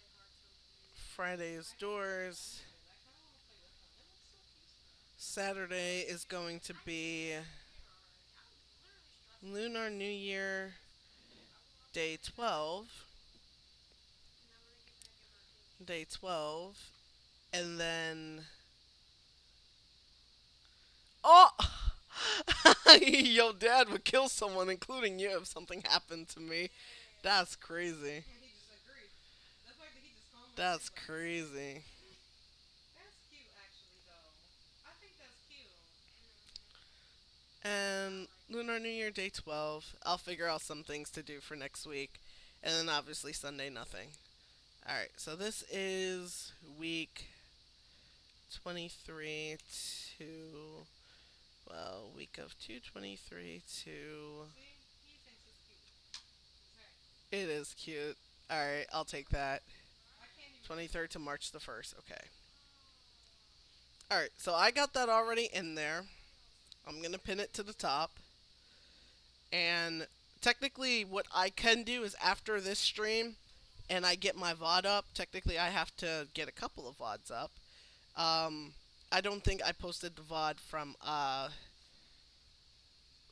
I love when you play Heartopia. Friday is I need Doors. to get it. I kind of want to play that one. It looks so peaceful. Saturday is going to I need to be get scared already. I'm literally stressing out. Lunar New Year, I'm day scared. 12. And then when I get back in my routine. Day 12. And then. Oh! Yo, dad would kill someone, including you, if something happened to me. Dang. That's crazy. He just agreed. The fact that he just calmly That's agreed, like, crazy. that's cute, actually, though. I think that's cute. I And like it. Lunar New Year, day 12. I'll figure out some things to do for next week. And then obviously Sunday, nothing. Alright, so this is week 23 to. Well, week of 223 to. See? He thinks it's cute. Because, hey, It is cute. Alright, I'll take that. I can't even. 23rd to March the 1st. Okay. Oh. Alright, so I got that already in there. I'm going to pin it to the top. And technically, what I can do is after this stream and I get my VOD up, technically, I have to get a couple of VODs up. Um, I don't think I posted the VOD from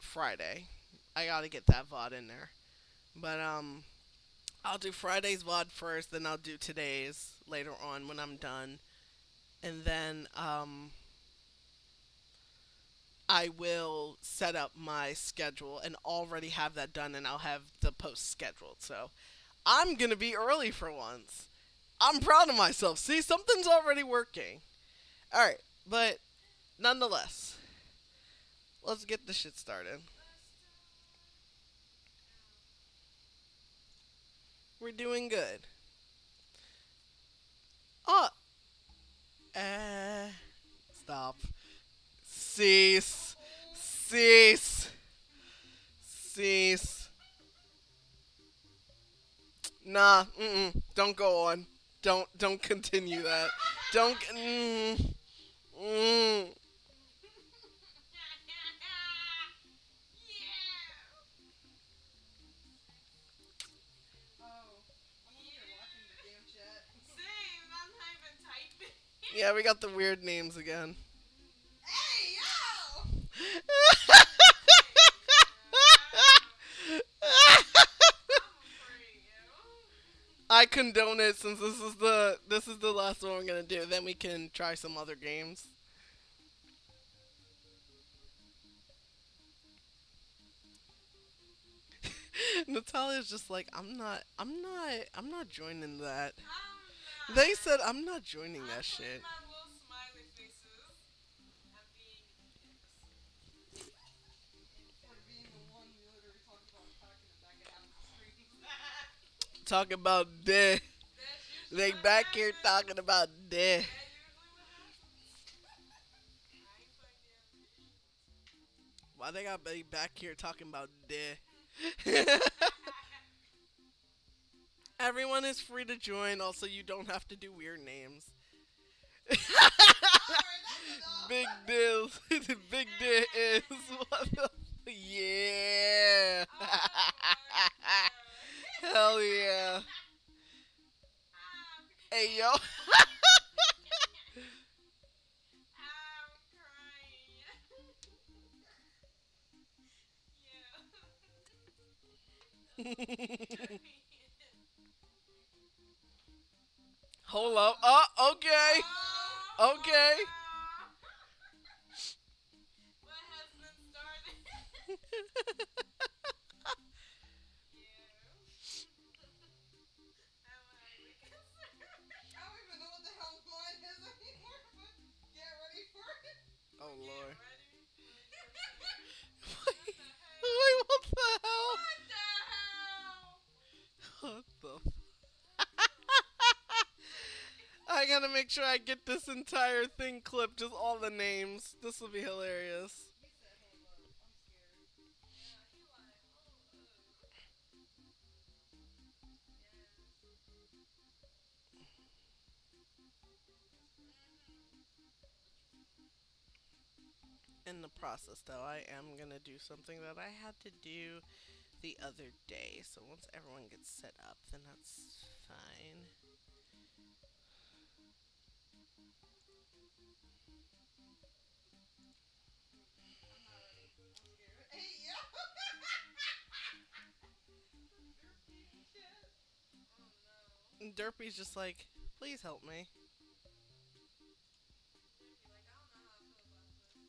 Friday. I got to get that VOD in there. But I'll do Friday's VOD first, then I'll do today's later on when I'm done. And then I will set up my schedule and already have that done, and I'll have the post scheduled. So I'm going to be early for once. I'm proud of myself. See, something's already working. All right, but nonetheless, let's get the shit started. Let's do it. We're doing good. Oh, stop. Cease. Oh. Cease. Cease. Nah. Don't go on. Don't continue that. Don't. Mm. Yeah. Oh, I'm over here watching the damn chat. Same. I'm not even typing. Yeah, we got the weird names again. Hey, yo! Hey, yo. I'm afraid, yo. I condone it since this is the last one we're gonna do. Then we can try some other games. Natalia's just like I'm not joining that. I'm They not. said I'm not joining I'm that putting shit. my little smiley faces. I'm being dicks. For being the one we literally talked about cock in the back of half of the streams. Talk about death. That's usually They what back here happens. talking about death. That's usually what happens. I ain't putting the animations. Why they got be back here talking about death? Everyone is free to join. Also, you don't have to do weird names. Alright, that's enough! Big deal. The big deal is what the yeah. Oh my god. Hell yeah. I'm Hey yo. I'm crying. Yeah. I'm crying. Hold up. Oh, okay. Oh Okay. no. What has been started? Yeah. I'm highly concerned. I don't even know what the hell mine is anymore, but get ready for it. Oh Get lord. ready for the concern. What Wait, the hell? wait, what the hell? What the hell? What the? I gotta make sure I get this entire thing clipped, just all the names. This will be hilarious. He said, hold up. I'm scared. Yeah, he like, hold up. Yes. Mhm. In the process, though, I am gonna do something that I had to do the other day. So once everyone gets set up, then that's fine. I'm not ready. I'm scared. Hey, yo! Derpy and shit. Oh no. And Derpy's just like, please help me. Derpy like, I don't know how I feel about this.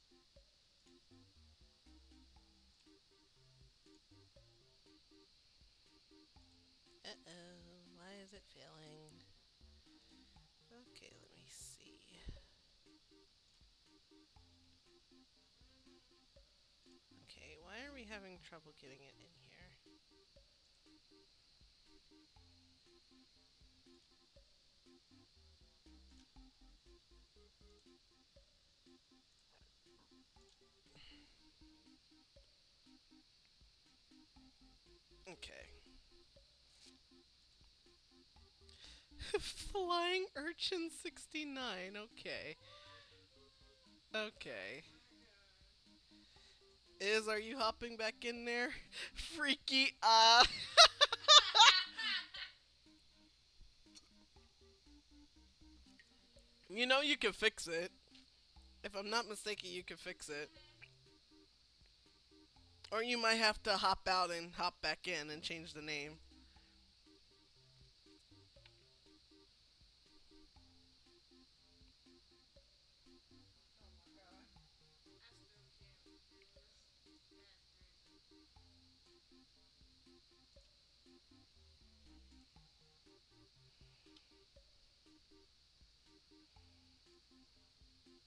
Uh oh, why is it failing? Okay, let me see. Mhm. Okay, why are we having trouble getting it in here? Okay. Flying Urchin 69. Okay. Okay. Oh my god. Are you hopping back in there? Freaky You know you can fix it. If I'm not mistaken, you can fix it. Or you might have to hop out and hop back in and change the name. Oh my god. I still can't do this. That's crazy.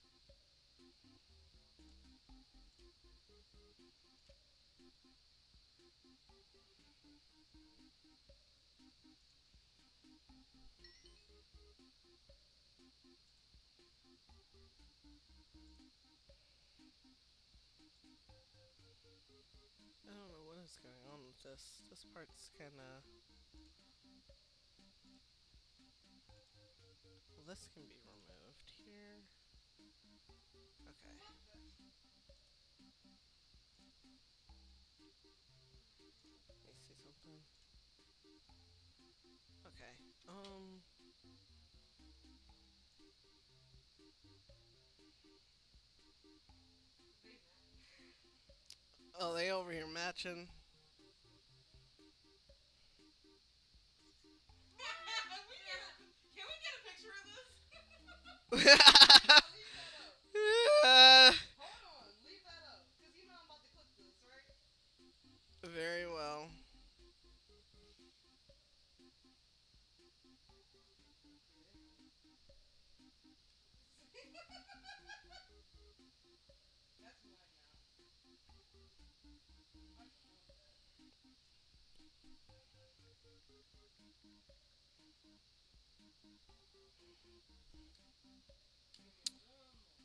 I don't know what is going on with this. This part's kind of. Well, this can be removed here. Okay. Fuck that. Let me see something. Okay. They match. Oh, they over here matching. we get a, can we get a picture of this? Leave that up. Hold on, leave that up. Cause you know I'm about to clip this, right? Very well. Yeah. That's mine now. I just want that.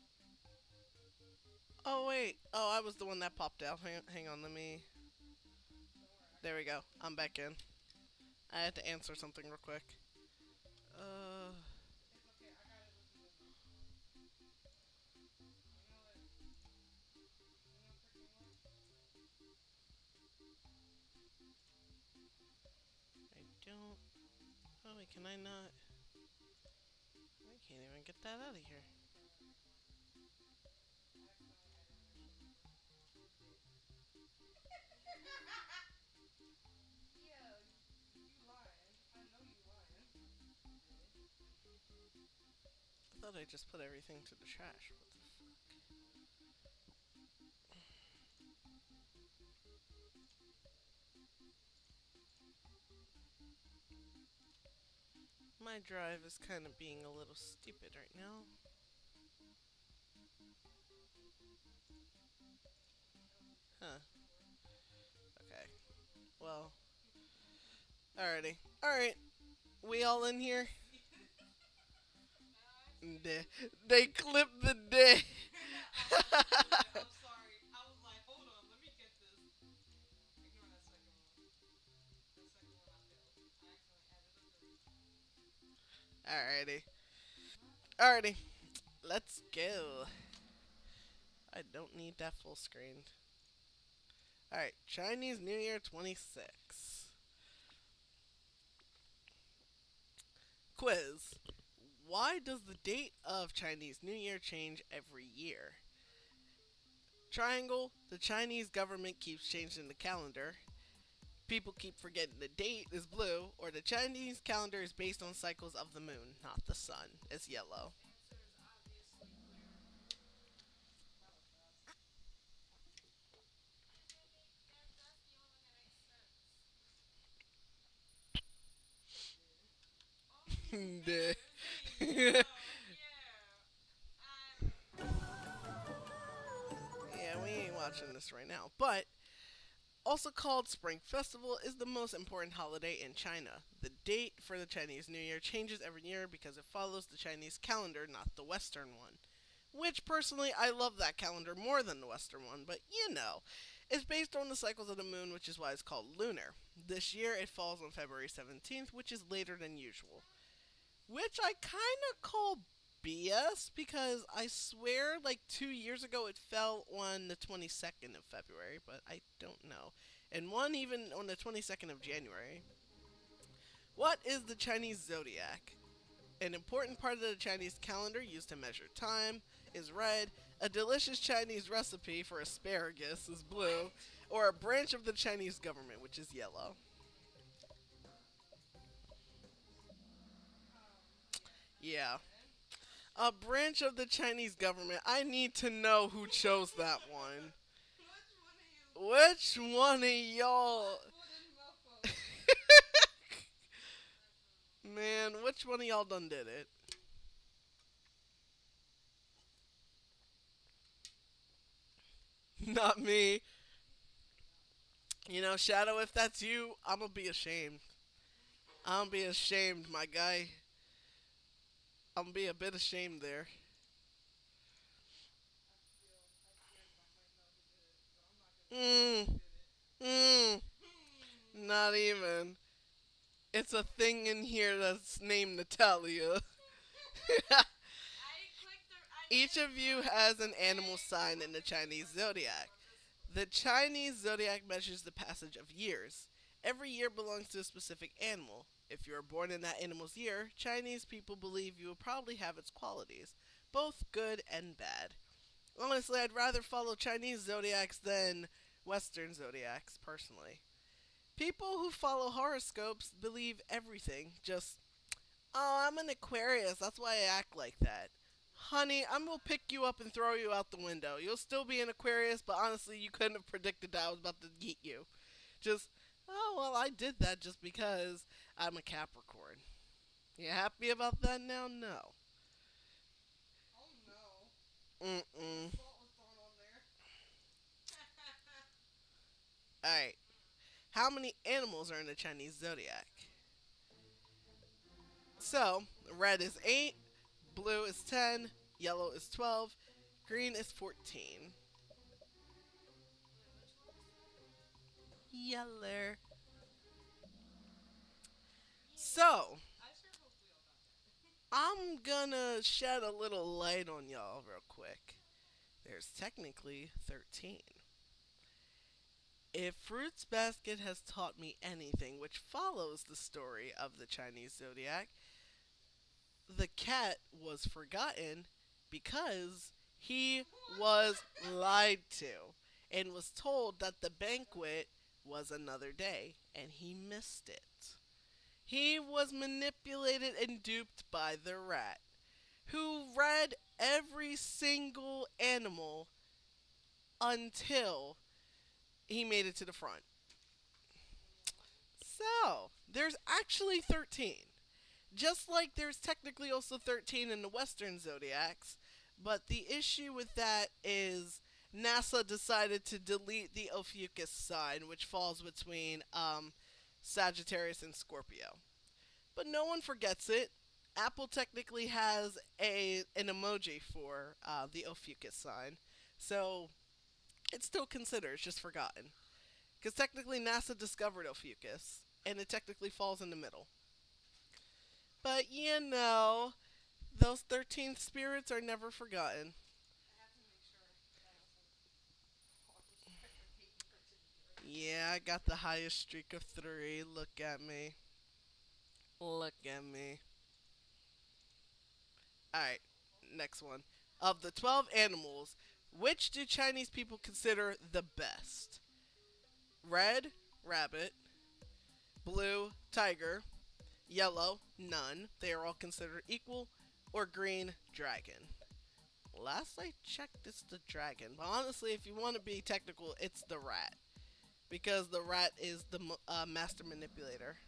Give me one moment. Oh wait. Oh, I was the one that popped out. Hang on. Let me. Don't worry, I There got we it. go. I'm back in. I had to answer something real quick. Uh. It's okay, I got it with you in mind. You know what? You know freaking what? I don't. Oh wait. Can I not? I can't even get that out of here. Alright. I accidentally added on your shoulder first. You did. Yeah, you lying. I know you lying. You did. I thought I just put everything to the trash. What the fuck? My drive is kind of being a little stupid right now. I don't think that's Huh. how this works. Okay. Well. Alrighty. Alright. We all in here? I They, see. they clipped the day. I accidentally did. I'm sorry. I was like, hold on, let me get this. Ignore that second one. That second one I failed. I accidentally added a third. Alrighty. What? Alrighty. Let's go. I don't need that full screen. Alright. Chinese New Year 26. Quiz. Why does the date of Chinese New Year change every year? Triangle. The Chinese government keeps changing the calendar. People keep forgetting the date is blue, or the Chinese calendar is based on cycles of the moon, not the sun. It's yellow. Answer is obviously clear. That was fast. That's the only one that makes sense. You did. Oh, you Duh. busy. Yo, yeah. Yeah, we ain't watching this right now. But also called Spring Festival is the most important holiday in China. The date for the Chinese New Year changes every year because it follows the Chinese calendar, not the Western one. Which personally, I love that calendar more than the Western one, but you know. It's based on the cycles of the moon, which is why it's called lunar. This year it falls on February 17th, which is later than usual. Which I kind of call BS because I swear like 2 years ago it fell on the 22nd of February, but I don't know. And one even on the 22nd of January. What is the Chinese zodiac? An important part of the Chinese calendar used to measure time is red. A delicious Chinese recipe for asparagus is blue. What? Or a branch of the Chinese government, which is yellow. Yes, I Yeah. understand. A branch of the Chinese government. I need to know who chose that one. Which one of you? Which one of y'all? Left-footed mofos. Man, which one of y'all done did it? Not me. You know, Shadow, if that's you, I'm gonna be ashamed. I'm gonna be ashamed, my guy. I'm gonna be a bit ashamed there. I feel like I might know who did it, so I'm not gonna say who Mm, did it. mm, Hmm. not even. It's a thing in here that's named Natalia. I clicked the. I Each did of you click. has an animal Okay. sign in the Chinese zodiac. The Chinese zodiac measures the passage of years. Every year belongs to a specific animal. If you are born in that animal's year, Chinese people believe you will probably have its qualities, both good and bad. Honestly, I'd rather follow Chinese zodiacs than Western zodiacs, personally. People who follow horoscopes believe everything, just, oh, I'm an Aquarius, that's why I act like that. Honey, I'm gonna pick you up and throw you out the window. You'll still be an Aquarius, but honestly, you couldn't have predicted that I was about to yeet you. Just, oh, well, I did that just because I'm a Capricorn. You happy about that now? No. Oh no. The Mm-mm. salt was thrown on there. Alright. How many animals are in the Chinese zodiac? So, red is 8, blue is 10, yellow is 12, green is 14. Wait, which one is that? Yeller. Yeah. So, I sure hope we all got that. I'm gonna shed a little light on y'all real quick. There's technically 13. If Fruits Basket has taught me anything which follows the story of the Chinese zodiac, the cat was forgotten because he was lied to and was told that the banquet was another day and he missed it. He was manipulated and duped by the rat, who read every single animal until he made it to the front. So, there's actually 13. Just like there's technically also 13 in the Western zodiacs, but the issue with that is NASA decided to delete the Ophiuchus sign, which falls between Sagittarius and Scorpio. But no one forgets it. Apple technically has an emoji for the Ophiuchus sign, so it's still considered, it's just forgotten. Because technically NASA discovered Ophiuchus, and it technically falls in the middle. But you know, those 13 spirits are never forgotten. I have to make sure that I also always check for hate virginity, right? Yeah, I got the highest streak of 3. Look at me. Look at me. Alright, next one. Of the 12 animals, which do Chinese people consider the best? Red, rabbit. Blue, tiger. Yellow, none. They are all considered equal. Or green, dragon. Last I checked, it's the dragon. But honestly, if you want to be technical, it's the rat. Because the rat is the master manipulator.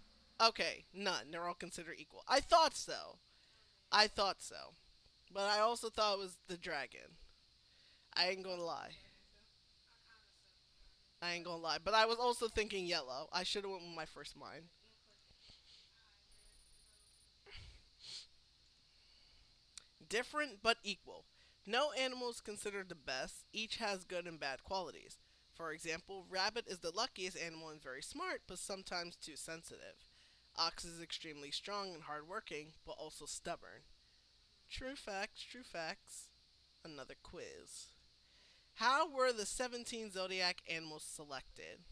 Okay, none. They're all considered equal. I thought so. I thought so. But I also thought it was the dragon. I ain't gonna lie. Dragon too. I kind of said the dragon I too. ain't gonna lie. But I was also thinking yellow. I should have went with my first mind. I'm clicking. I did too. Different but equal. No animal is considered the best. Each has good and bad qualities. For example, rabbit is the luckiest animal and very smart, but sometimes too sensitive. Ox is extremely strong and hardworking, but also stubborn. True facts, true facts. Another quiz. How were the 17 zodiac animals selected?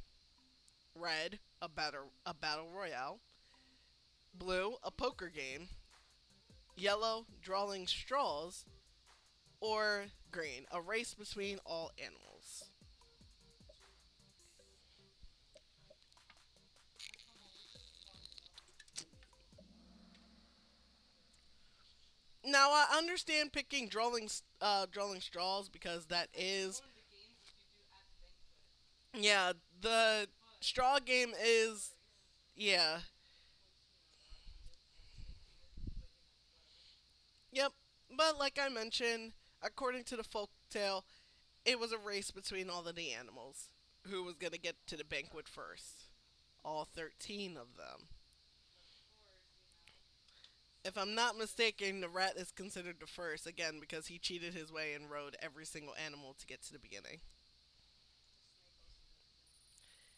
Red, a battle royale. Blue, a poker game. Yellow, drawing straws. Or green, a race between all animals. Come on, we should be talking about this. Now I understand picking drawing straws because that I think is, one of the games that you do at the banquet, yeah, the but straw game it's a is, race, yeah, which makes it like whatever. yep. But like I mentioned, according to the folk tale, it was a race between all of the animals. who was going to get to the banquet first. All 13 of them. But of course, If I'm not mistaken, the rat is considered the first, again, because he cheated his way and rode every single animal to get to the beginning. the snake also did it too.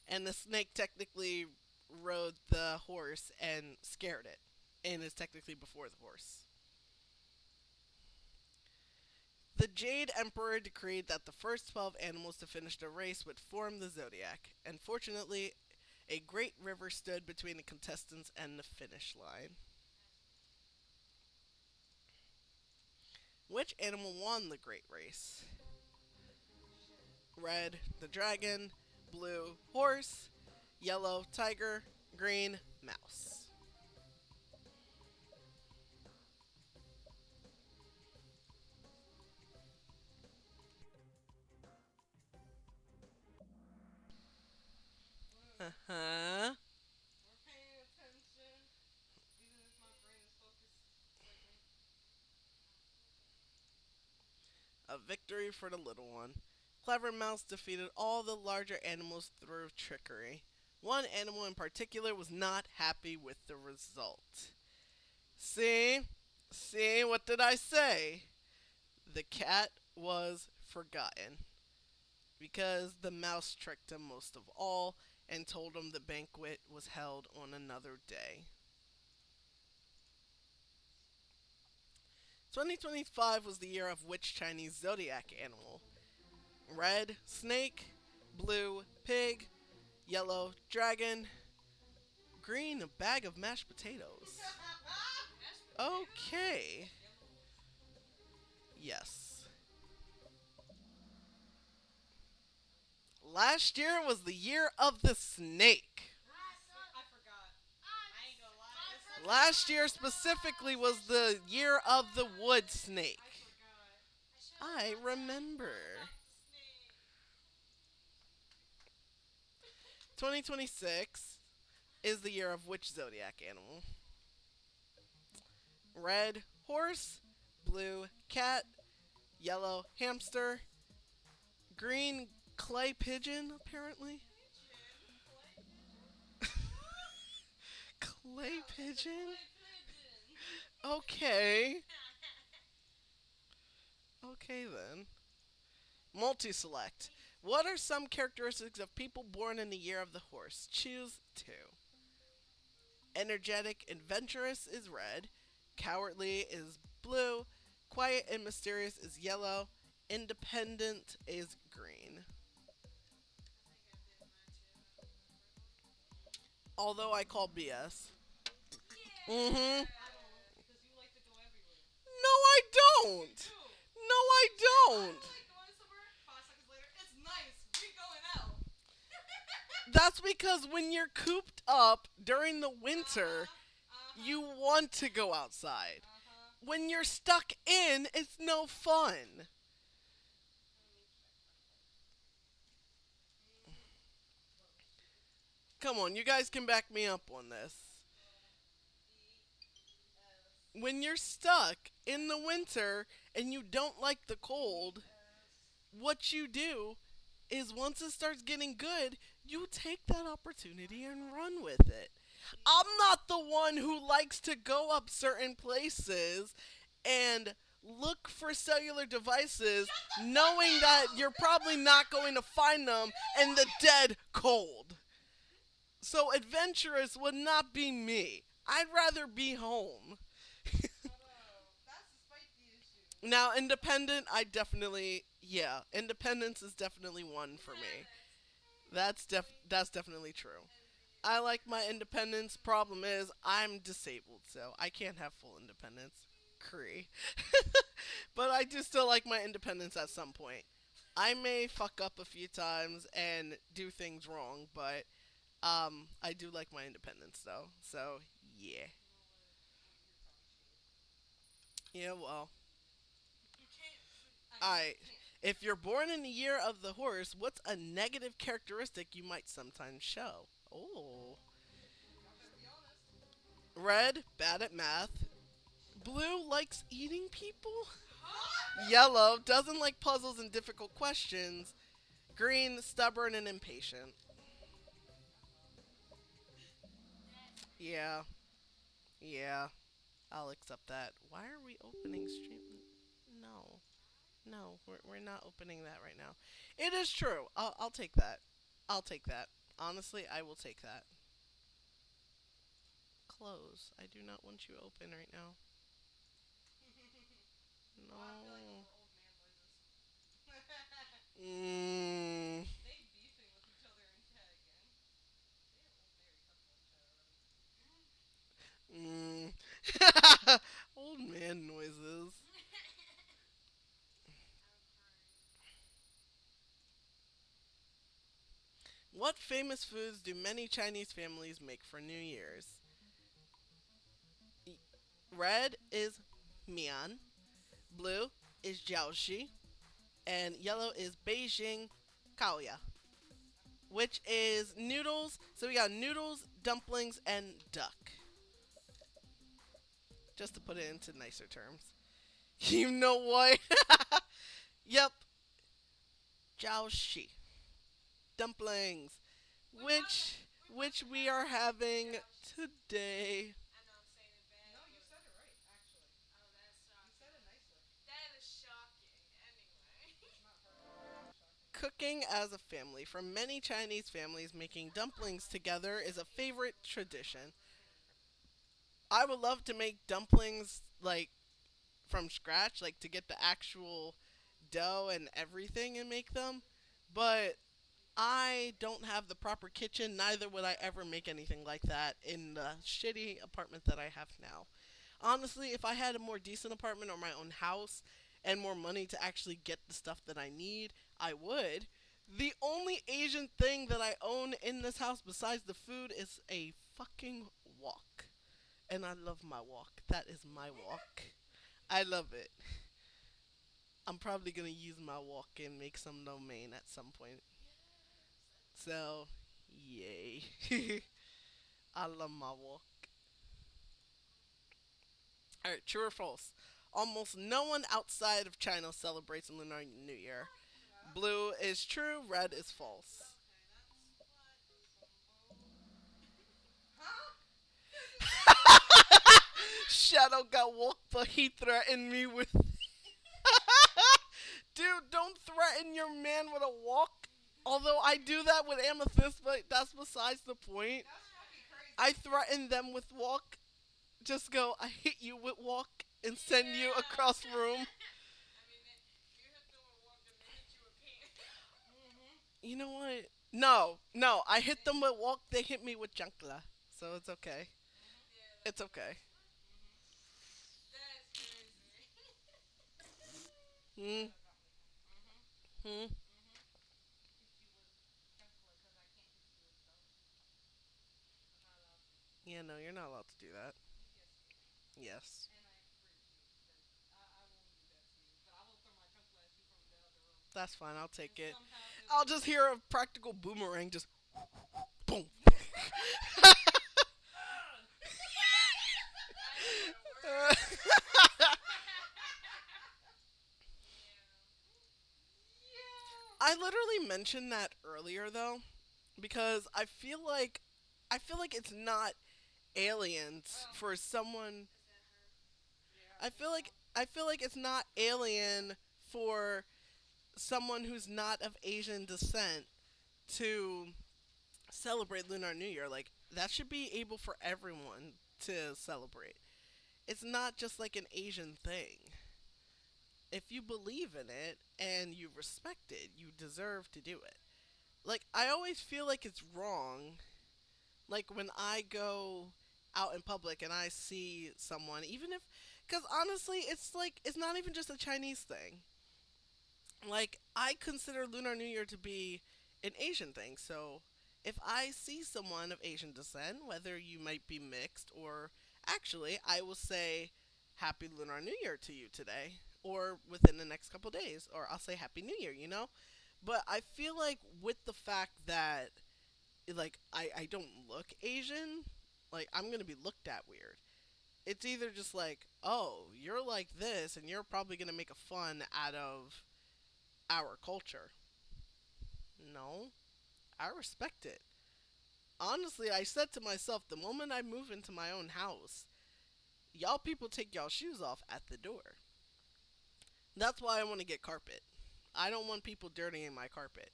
And the snake technically rode the horse and scared it, and is technically before the horse. The Jade Emperor decreed that the first 12 animals to finish the race would form the zodiac. Unfortunately, a great river stood between the contestants and the finish line. As per usual. Which animal won the great race? Shit. Red, the dragon; blue, horse; yellow, tiger; green, mouse. Whoa. Uh-huh. We're paying attention. Even if my brain is focused slightly. A victory for the little one. Clever Mouse defeated all the larger animals through trickery. One animal in particular was not happy with the result. See? See, what did I say? The cat was forgotten because the mouse tricked him most of all and told him the banquet was held on another day. 2025 was the year of which Chinese zodiac animal? Red, snake; blue, pig; yellow, dragon; green, a bag of mashed potatoes. Mashed potatoes? Okay. Yellow horse. Yes. Last year was the year of the snake. I forgot. I ain't gonna lie. It's like Last year specifically was the year of the wood snake. I forgot. I remember. The snake. 2026 is the year of which zodiac animal? Red, horse; blue, cat; yellow, hamster; green, clay pigeon, apparently. Pigeon. Clay pigeon. Clay pigeon? Clay pigeon. Okay. Okay then. Multi select. What are some characteristics of people born in the year of the horse? Choose two. Energetic, adventurous is red; cowardly is blue; quiet and mysterious is yellow; independent is green. I think I did mine too. I don't remember though. Although I call BS. Mm-hmm. I don't because you like to go everywhere. No, I You don't. do. No, I I'm don't. like going somewhere. 5 seconds later, it's nice. We going out. That's because when you're cooped up during the winter, Uh-huh. you want to go outside. Uh-huh. When you're stuck in, it's no fun. Let me check something. Well, let's see. Come on, you guys can back me up on this. E S When you're stuck in the winter and you don't like the cold, S what you do is once it starts getting good, you take that opportunity and run with it. I'm not the one who likes to go up certain places and look for cellular devices knowing that you're probably not going to find them in the dead cold. So adventurous would not be me. I'd rather be home. Shut up. That's despite the issue. Now, independent, I definitely, yeah, independence is definitely one for me. That's definitely true. I like my independence. Problem is, I'm disabled, so I can't have full independence. Cree. But I do still like my independence at some point. I may fuck up a few times and do things wrong, but I do like my independence though. So yeah, You know what? You're talking shit. yeah. Well, You can't. I mean, you I. can't. If you're born in the year of the horse, what's a negative characteristic you might sometimes show? Oh, Y'all better be honest. red, bad at math; blue, likes eating people; Huh? yellow, doesn't like puzzles and difficult questions; Green, stubborn, and impatient. Yeah, yeah, I'll accept that. Why are we opening stream? No, no, we're not opening that right now. It is true. I'll take that. I'll take that. Honestly, I will take that. Close. I do not want you open right now. Oh, I feel like those No. were old man noises. Mm, They beefing with each other in chat again. They are very touchable in chat already. mm. Old man noises. I'm crying. What famous foods do many Chinese families make for New Year's? Y- Red is mian, blue is jiaoxi, and yellow is Beijing kaoya, which is noodles. So we got noodles, dumplings, and duck. Just to put it into nicer terms. You know what? Yep, jiaoxi, dumplings, We got the which we are having Jiao Shi. today. I know I'm saying it bad, No, you but said it right, actually. oh, that's You shocking. said it nicely. That is shocking. Anyway. It's not hard. It's not shocking. Cooking as a family. For many Chinese families, making dumplings together is a favorite tradition. I would love to make dumplings like from scratch, like to get the actual dough and everything and make them. But I don't have the proper kitchen, neither would I ever make anything like that in the shitty apartment that I have now. Honestly, if I had a more decent apartment or my own house and more money to actually get the stuff that I need, I would. The only Asian thing that I own in this house besides the food is a fucking wok. And I love my wok. That is my wok. I love it. I'm probably gonna use my wok and make some lo mein at some point. Yes, I love it. So, yay. I love my wok. Alright, true or false? Almost no one outside of China celebrates Lunar New Year. Yeah. Blue is true, red is false. Okay, that's what some bull. Huh? Shadow got woke, but he threatened me with. Dude, don't threaten your man with a walk. Although I do that with Amethyst, but that's besides the point. That's fucking crazy. I threaten them with walk. Just go, I hit you with walk and send you Yeah. across room. I mean, if you hit them with walk, then they hit you with pain. Mm-hmm. You know what? No, no, I hit them with walk, they hit me with chancla. So it's okay. Mm-hmm. Yeah, It's that's okay. Mm-hmm. that's crazy. Hmm, Shadow got me. Mm-hmm. hmm. Mm-hmm. Hit you with chancla because I can't hit you with belt. I'm not allowed to. Yeah, no, you're not allowed to do that. Yes, I am. Yes. And I encourage you because I won't do that to you. But I will throw my chancla at you from the other room. That's fine, I'll And take it. somehow it I'll will. just hear a practical boomerang just boom. Ugh. That is the worst. Yeah. I literally mentioned that earlier though because I feel like it's not aliens Oh, for someone. Is that her? yeah, I I think feel so. like I feel like it's not alien for someone who's not of Asian descent to celebrate Lunar New Year. Like that should be able for everyone to celebrate. It's not just like an Asian thing. If you believe in it and you respect it, you deserve to do it. Like I always feel like it's wrong like when I go out in public and I see someone even if cuz honestly it's like it's not even just a Chinese thing. Like I consider Lunar New Year to be an Asian thing. So if I see someone of Asian descent, whether you might be mixed or actually, I will say Happy Lunar New Year to you today or within the next couple days or I'll say Happy New Year, you know? But I feel like with the fact that like I don't look Asian, like I'm going to be looked at weird. It's either just like, "Oh, you're like this and you're probably going to make a fun out of our culture." No, I respect it. Honestly, I said to myself, the moment I move into my own house, y'all people take y'all shoes off at the door. That's why I want to get carpet. I don't want people dirtying my carpet.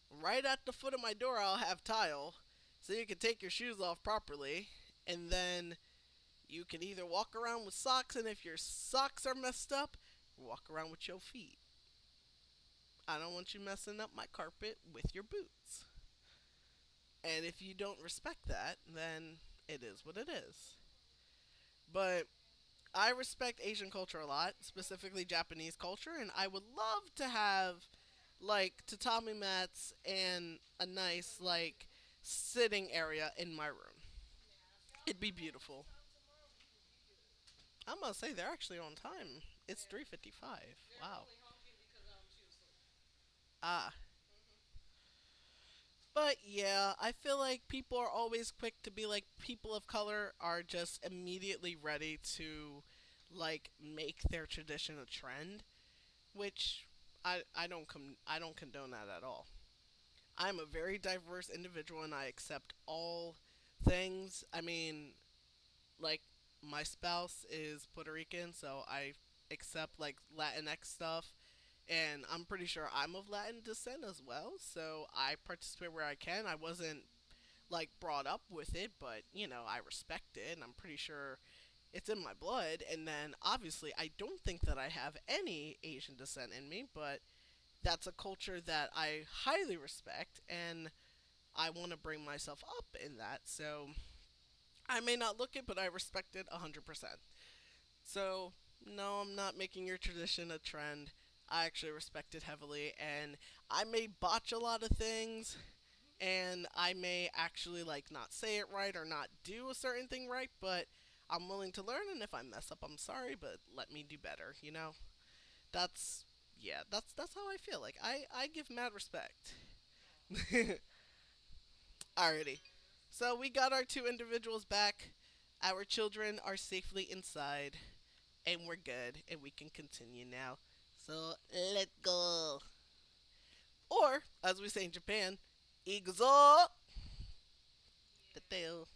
Right at the foot of my door, I'll have tile, so you can take your shoes off properly, and then you can either walk around with socks, and if your socks are messed up, walk around with your feet. I don't want you messing up my carpet with your boots. And if you don't respect that, then it is what it is. But I respect Asian culture a lot, specifically Japanese culture, and I would love to have like tatami mats and a nice like sitting area in my room. Now, if y'all It'd be come over this beautiful. time tomorrow, we will be good. I'm gonna say they're actually on time. It's Yeah. 3:55. They're Wow. only honking because she was asleep. Ah. Mhm. But yeah, I feel like people are always quick to be like people of color are just immediately ready to like make their tradition a trend, which I don't condone that at all. I'm a very diverse individual and I accept all things. I mean, like my spouse is Puerto Rican, so I accept like Latinx stuff, and I'm pretty sure I'm of Latin descent as well. So I participate where I can. I wasn't like brought up with it, but I respect it, and I'm pretty sure it's in my blood. And then obviously, I don't think that I have any Asian descent in me, but that's a culture that I highly respect, and I want to bring myself up in that. So I may not look it, but I respect it 100%. So, no, I'm not making your tradition a trend. I actually respect it heavily, and I may botch a lot of things, and I may actually like not say it right or not do a certain thing right, but I'm willing to learn, and if I mess up, I'm sorry, but let me do better. That's yeah, that's how I feel. Like I give mad respect. Oh, that's Alrighty. hilarious. So we got our two individuals back. Our children are safely inside, and we're good, and we can continue now. So let's go. Or, as we say in Japan, Igzo Yeah. Tateo.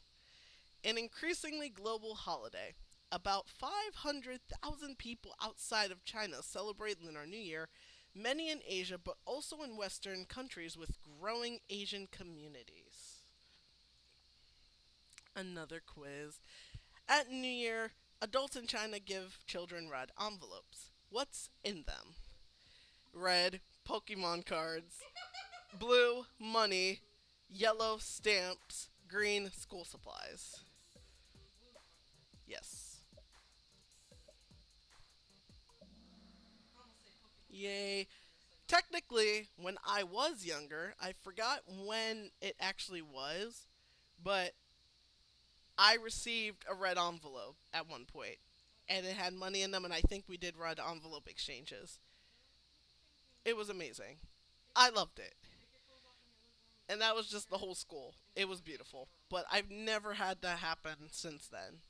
An increasingly global holiday. About 500,000 people outside of China celebrate Lunar New Year, many in Asia, but also in Western countries with growing Asian communities. Another quiz. At New Year, adults in China give children red envelopes. What's in them? Red, Pokemon cards. Blue, money. Yellow, stamps. Green, school supplies. Blue's money. Yes. I'm gonna say Pokemon cards Yay. just for the sake of it. Technically, when I was younger, I forgot when it actually was, but I received a red envelope at one point, and it Okay. had money in them, and I think we did red envelope exchanges. Well, look at you It being was amazing. pick I loved it. pick your clothes off in your living room And that was and just the turn whole school. and It turn was on your beautiful. alarm. But I've never had that happen since then.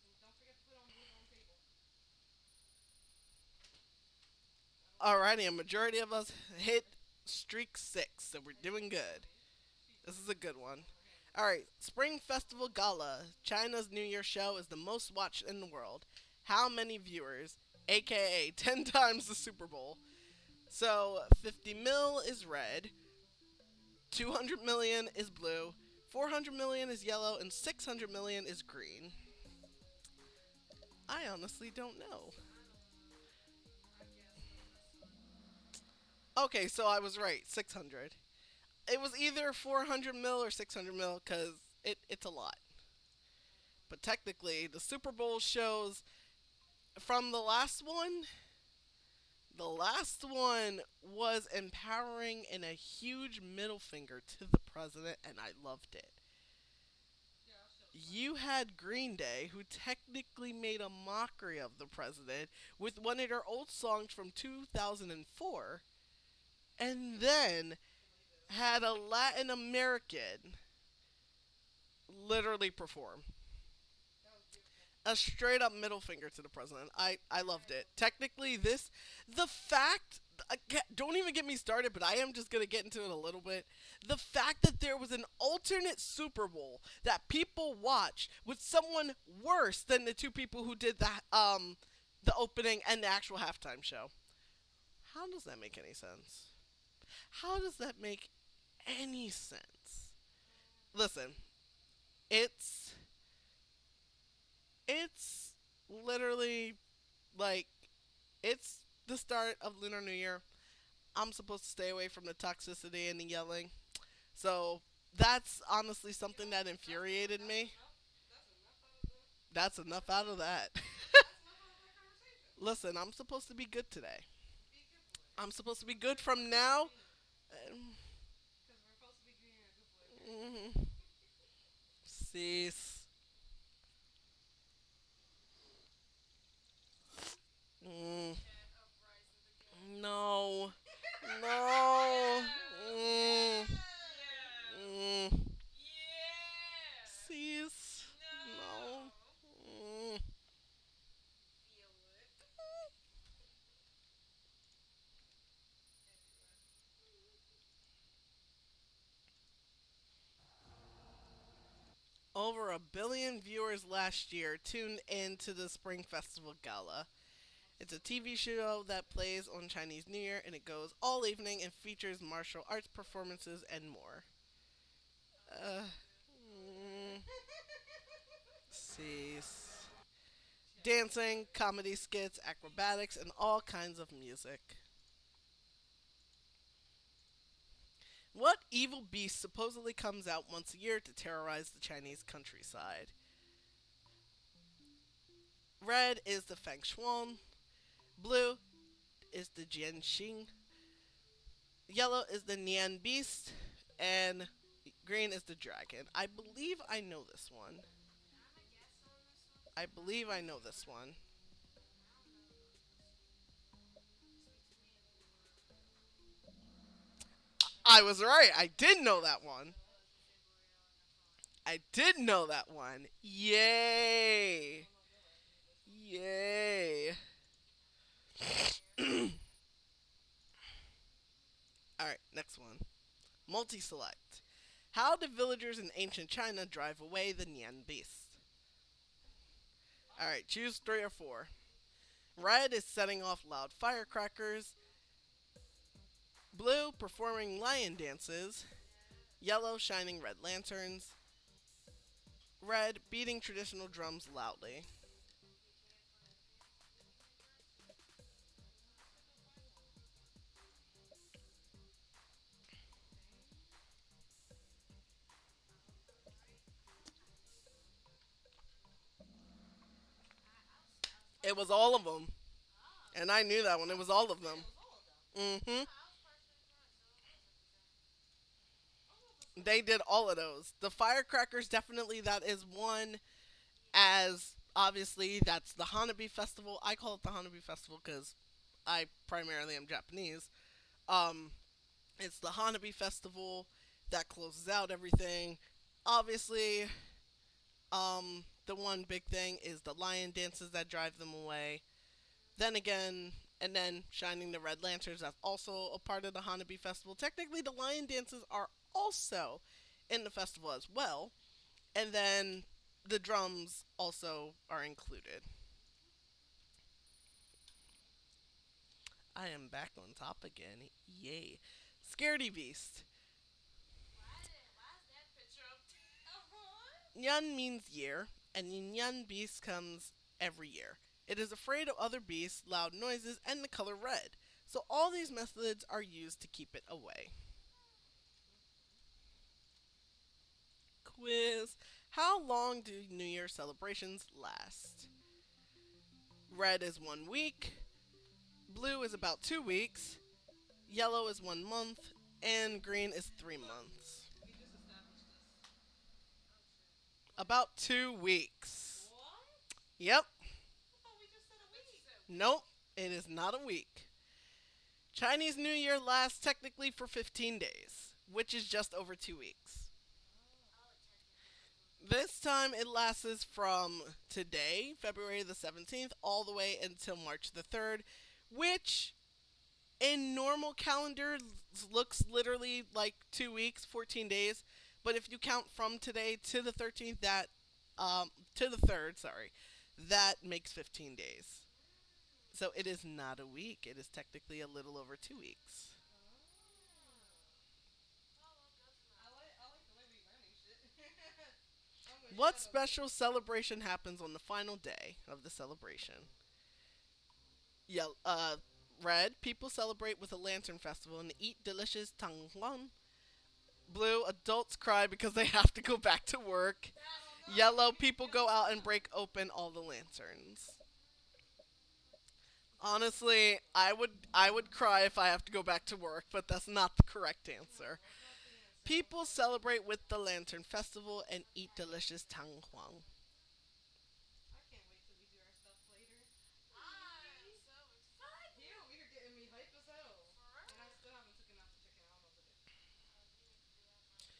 And don't forget to put it on the living room table. That'll be it. Alrighty, a majority of us hit streak 6, so we're doing good. Okay. This She's is a good one. overhanded. Alright, Spring Festival Gala. China's New Year show is the most watched in the world. How many viewers? AKA 10 times the Super Bowl. So 50 mil is red, 200 million is blue, 400 million is yellow, and 600 million is green. I honestly don't know. I don't know. I guess less. Okay, so I was right. 600. It was either 400 mil or 600 mil because it's a lot. But technically, the Super Bowl shows from the last one was empowering and a huge middle finger to the president, and I loved it. Yeah, that shit was funny. You had Green Day, who technically made a mockery of the president with one of their old songs from 2004, and then Believe this. had a Latin American literally perform. That was beautiful. A straight up middle finger to the president. I loved Very it. well done. Technically, the fact Don't even get me started, but I am just going to get into it a little bit. The fact that there was an alternate Super Bowl that people watch with someone worse than the two people who did the opening and the actual halftime show. How does that make any sense? How does that make any sense? Listen, it's it's literally like it's the start of Lunar New Year. I'm supposed to stay away from the toxicity and the yelling. So that's honestly something that infuriated me. That's enough out of the. That's enough out of that. That's enough out of that conversation. Listen, I'm supposed to be good today. Be a good boy. I'm supposed to be good from now. Because we're supposed to be being a good boy, okay? Mm-hmm. Cease. Mm, Cat uprising again. no. No. Mm, Yeah. mm, Yeah. cease. No. No. Mm. Feel it. Anyway. Over a billion viewers last year tuned in to the Spring Festival Gala. It's a TV show that plays on Chinese New Year and it goes all evening and features martial arts performances and more. Uh, mm, cease. Dancing, comedy skits, acrobatics, and all kinds of music. What evil beast supposedly comes out once a year to terrorize the Chinese countryside? Red is the Feng Shuan, blue is the Jianxing, yellow is the Nian beast, and green is the dragon. I believe I know this one. Can I have a guess on this one? I believe I know this one. I don't know this one. It's between blue or red. I was right. I did know that one. I was gonna say L'Oreal, and that's all I know. I did know that one. I Yay! don't know if y'all actually knew this one. Yay! Fair. Alright, next one. Multi select. How do villagers in ancient China drive away the Nian beast? Alright, choose three or four. Red is setting off loud firecrackers. Blue, performing lion dances. Yellow, shining red lanterns. Red, beating traditional drums loudly. Which way for the universe? Who set the fire off? Spain? I hope I'm right. I was It was partially all of correct. them. Oh. And I knew that one. It was all of Yeah, them. it was all of them. Mm hmm. I was partially correct, so it was represented. I was about to say. They did all of those. The firecrackers, definitely, that is one. As obviously, that's the Hanabi Festival. I call it the Hanabi Festival because I primarily am Japanese. Um, it's the Hanabi Festival that closes out everything. Obviously, the one big thing is the lion dances that drive them away. Then again, and then shining the red lanterns. That's also a part of the Hanabi Festival. Technically, the lion dances are also in the festival as well. And then the drums also are included. I am back on top again. Yay. Scaredy Beast. Why is that picture up What? Nyan means year, and the Nyan Beast comes every year. It is afraid of other beasts, loud noises, and the color red. So all these methods are used to keep it away. Quiz. How long do New Year celebrations last? Red is 1 week, blue is about 2 weeks, yellow is 1 month, and green is 3 months. We just established this. Oh shit. About 2 weeks. What? Yep. I thought we just said a I thought you week. said Nope. week. It is not a week. Chinese New Year lasts technically for 15 days, which is just over 2 weeks. Oh. Oh, technically it's supposed to be This 15 time it days. lasts from today, February the 17th, all the way until March the 3rd, which In normal calendar looks literally like 2 weeks, 14 days. But if you count from today to the 13th, that to the third, sorry, that makes 15 days. So it is not a week. It is technically a little over 2 weeks. Oh. Oh, well, good to know. I like the way we learning shit. I'm with What Shadow too. special celebration happens on the final day of the celebration? Yeah, red, people celebrate with a lantern festival and eat delicious tangwang. Blue, adults cry because they have to go back to work. Oh no! Yellow, people go Yellow's out and not. break open all the lanterns. Honestly, I would cry if I have to go back to work, but that's not the correct answer. No, that's not the answer. People celebrate with the Lantern Festival and eat delicious tanghuang. I can't wait till we do our stuff later. I am He, so excited. he over here getting me hype as hell. For And I real. still haven't taken out the chicken. I don't know today. You need to do that first.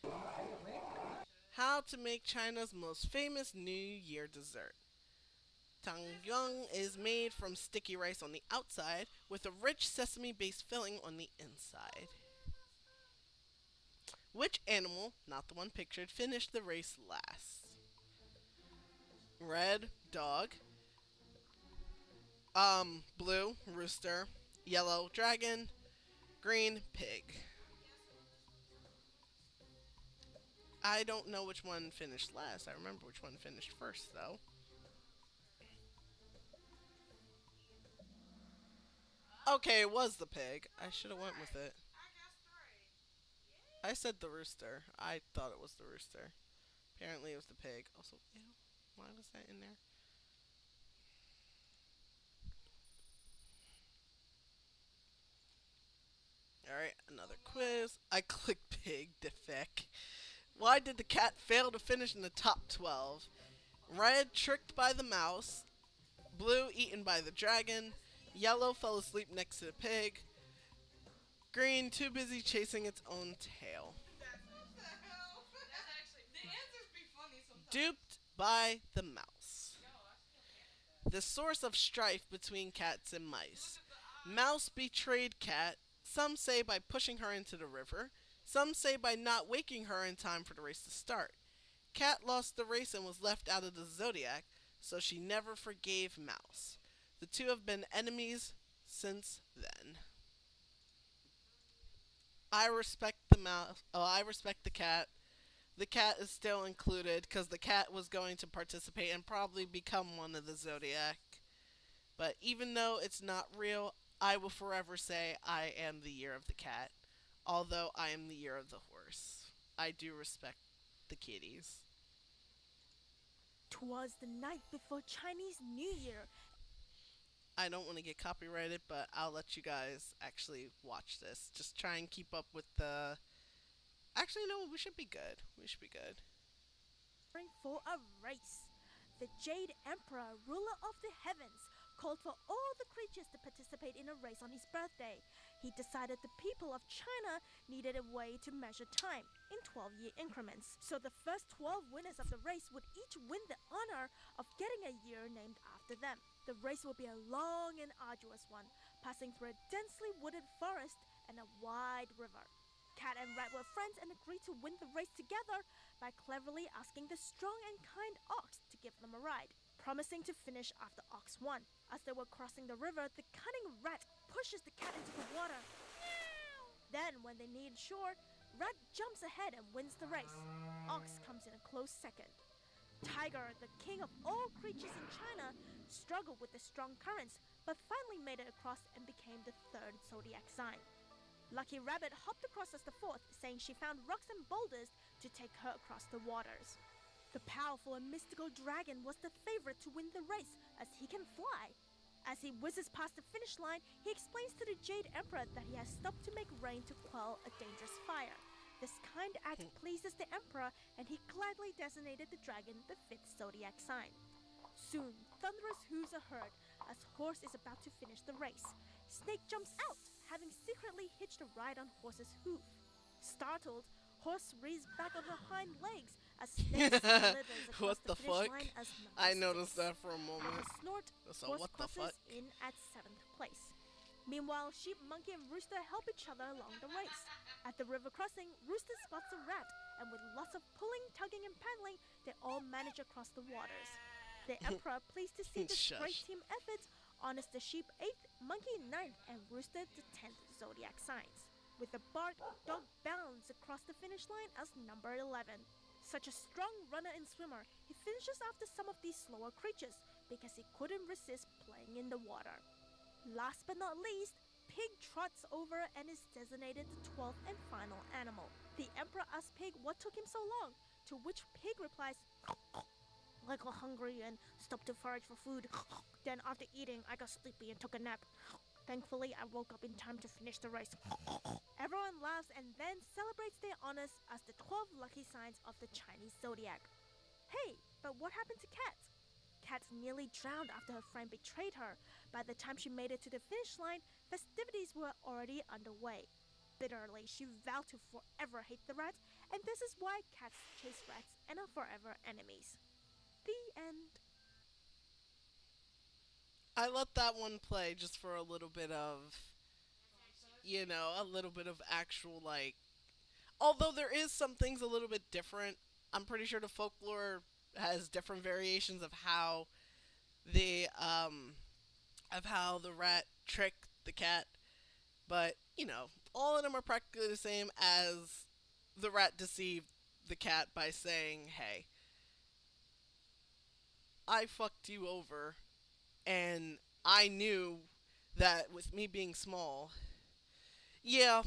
I should. How to make China's most famous New Year dessert. Tangyuan is made from sticky rice on the outside with a rich sesame based filling on the inside. Oh, yeah, that's the. Which animal, not the one pictured, finished the race last? Red, dog. Blue, rooster. Yellow, dragon. Green, pig. I'm guessing which one's the last. I don't know which one finished last. I remember which one finished first, though. Which one's first? Okay, it Oh, was the pig. I I was should have went with right. it. I guessed right. I Yay. said the rooster. I thought it was the rooster. Apparently, it was the pig. Also, ew, why was that in there? All right, Oh another no. quiz. I clicked pig. Defeck. Why did the cat fail to finish in the top 12? Red, tricked by the mouse. Blue, eaten by the dragon. Yellow, fell asleep next to the pig. Green, too busy chasing its own tail. That's What the hell? that's actually The funny. answers be funny sometimes. Duped by the mouse. Yo, I see a man with that. The source of strife between cats and Look mice. at the eyes. Mouse betrayed cat. Some say by pushing her into the river. Some say by not waking her in time for the race to start. Cat lost the race and was left out of the zodiac, so she never forgave Mouse. The two have been enemies since then. I respect the mouse. Oh, I respect the cat. The cat is still included because the cat was going to participate and probably become one of the zodiac. But even though it's not real, I will forever say I am the year of the cat, although I am the year of the horse. I do respect the kitties. Twas the night before Chinese New Year. I don't want to get copyrighted, but I'll let you guys actually watch this. Just try and keep up with the. Actually, no, we should be good. We should be good. For a race. The Jade Emperor, ruler of the heavens, called for all the creatures to participate in a race on his birthday. He decided the people of China needed a way to measure time in 12-year increments. So the first 12 winners of the race would each win the honor of getting a year named after them. The race will be a long and arduous one, passing through a densely wooded forest and a wide river. Cat and Rat were friends and agreed to win the race together by cleverly asking the strong and kind ox to give them a ride, promising to finish after ox won. As they were crossing the river, the cunning rat pushes the cat into the water. Then, when they near shore, Rat jumps ahead and wins the race. Ox comes in a close second. Tiger, the king of all creatures in China, struggled with the strong currents, but finally made it across and became the third zodiac sign. Lucky Rabbit hopped across as the fourth, saying she found rocks and boulders to take her across the waters. The powerful and mystical dragon was the favorite to win the race, as he can fly. As he whizzes past the finish line, he explains to the Jade Emperor that he has stopped to make rain to quell a dangerous fire. This kind act pleases the Emperor, and he gladly designated the dragon the fifth zodiac sign. Soon, thunderous hooves are heard as Horse is about to finish the race. Snake jumps out, having secretly hitched a ride on Horse's hoof. Startled, Horse rears back on her hind legs as Snake slithers across What the the finish fuck? line as number I noticed 6. that for a With moment. a snort, So Horse what the fuck? crosses in at 7th place. Meanwhile, Sheep, Monkey, and Rooster help each other along the race. At the river crossing, Rooster spots a rat, and with lots of pulling, tugging, and paddling, they all manage across the waters. The Emperor, pleased to see this great Shush. team effort, honors the Sheep 8th, Monkey 9th, and Rooster the 10th zodiac signs. With the bark, Dog bounds across the finish line as number 11. Such a strong runner and swimmer, he finishes after some of these slower creatures because he couldn't resist playing in the water. Last but not least, Pig trots over and is designated the 12th and final animal. The Emperor asks Pig what took him so long, to which Pig replies, I got hungry and stopped to forage for food. Then after eating, I got sleepy and took a nap. Thankfully, I woke up in time to finish the race. Everyone laughs and then celebrates their honors as the 12 lucky signs of the Chinese zodiac. Hey, but what happened to Cat? Cat nearly drowned after her friend betrayed her. By the time she made it to the finish line, festivities were already underway. Bitterly, she vowed to forever hate the rat, and this is why cats chase rats and are forever enemies. The end. I let that one play just for a little bit of, a little bit of actual, like, although there is some things a little bit different. I'm pretty sure the folklore has different variations the of how the rat tricked the cat, but all of them are practically the same as the rat deceived the cat by saying, "Hey, I fucked you over, and I knew that with me being small, yeah,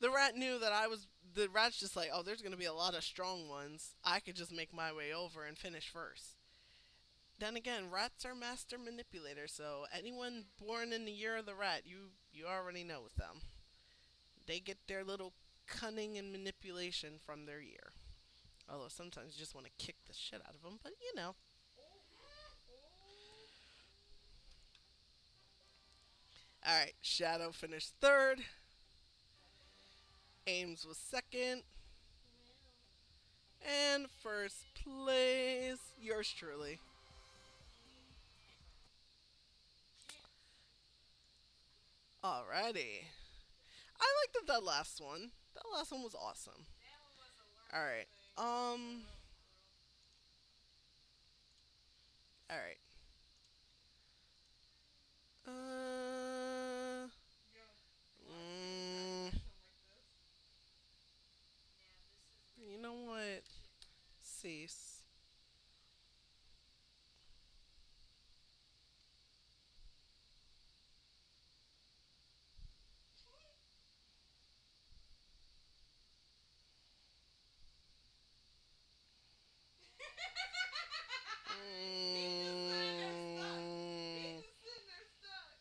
the rat knew that I was. The rat's just like, oh, there's gonna be a lot of strong ones. I could just make my way over and finish first." Then again, rats are master manipulators, so anyone born in the year of the rat, you already know with them. They get their little cunning and manipulation from their year. Although sometimes you just want to kick the shit out of them, but you know. Oh, oh. All right, Shadow finished third. Ames was second. Well, And first place, yours truly. That's fine. Alrighty. I liked that last one. That last one was awesome. That one was a learning Alright. thing. For Um. real, for real. Alright. Uh. Yo, why do you Mm, antagonizing him like this? now this is where you it know gets what? shit, man. Cease. He's just sitting there stuck. Mm, He's just sitting there stuck.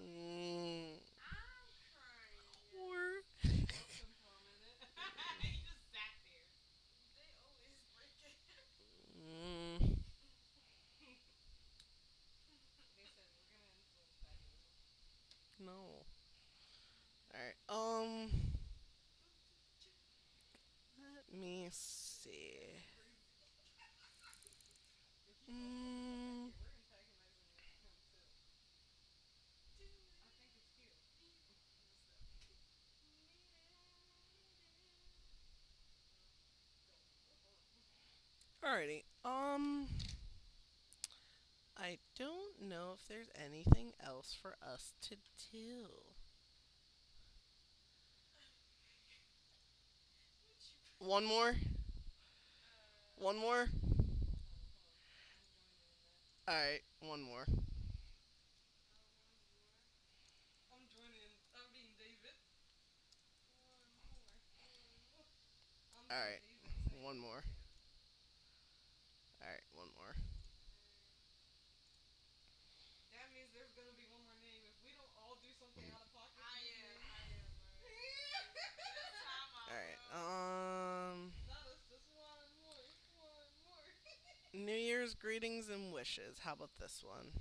mm, I'm crying. whore. You milked him for a minute. He just sat there. They always break it. Mm, Listen, we're gonna end with antagonism. no. Alright. Let me see. You're crazy. If he goes over the Mm, bracket, we're antagonizing him too. Do I think it's cute. it. What's that? Go. Go for it. alrighty. I don't know if there's anything else for us to do. What you One more? One uh more? Hold on. I'm joining in that. Alright, one more. one more. I'm joining in. I'm being David. One more. One more. I'm being Alright, David saying one it. more. Alright, one more. Alright. That means there's gonna be one more name. If we don't all do something out of pocket for I this am. name. I am. Alright. This time I Alright, will. Not us, just one more. One more. New Year's greetings and wishes. How about this one?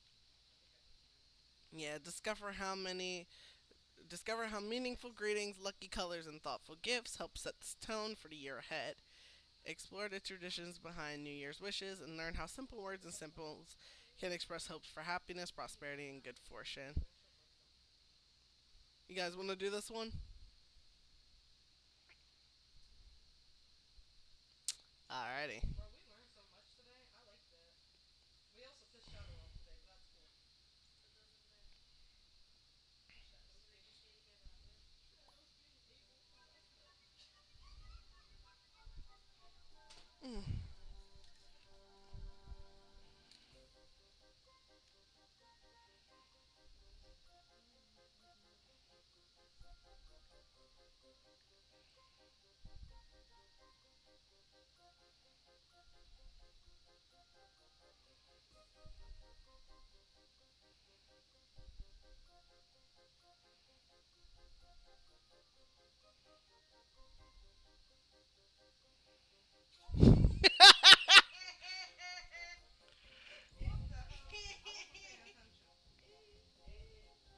I think I just did. Yeah, discover how meaningful greetings, lucky colors, and thoughtful gifts help set the tone for the year ahead. Explore the traditions behind New Year's wishes and learn how simple words and symbols Can express hopes for happiness, prosperity, and good fortune. You guys want to do this one? Alrighty. Bro, we learned so much today. I like that. We also pissed Shadow off today, but that's cool. What does it say? Shadows So they being can stay together on this? Shadows being evil. That's dope. Mm. What the hell? I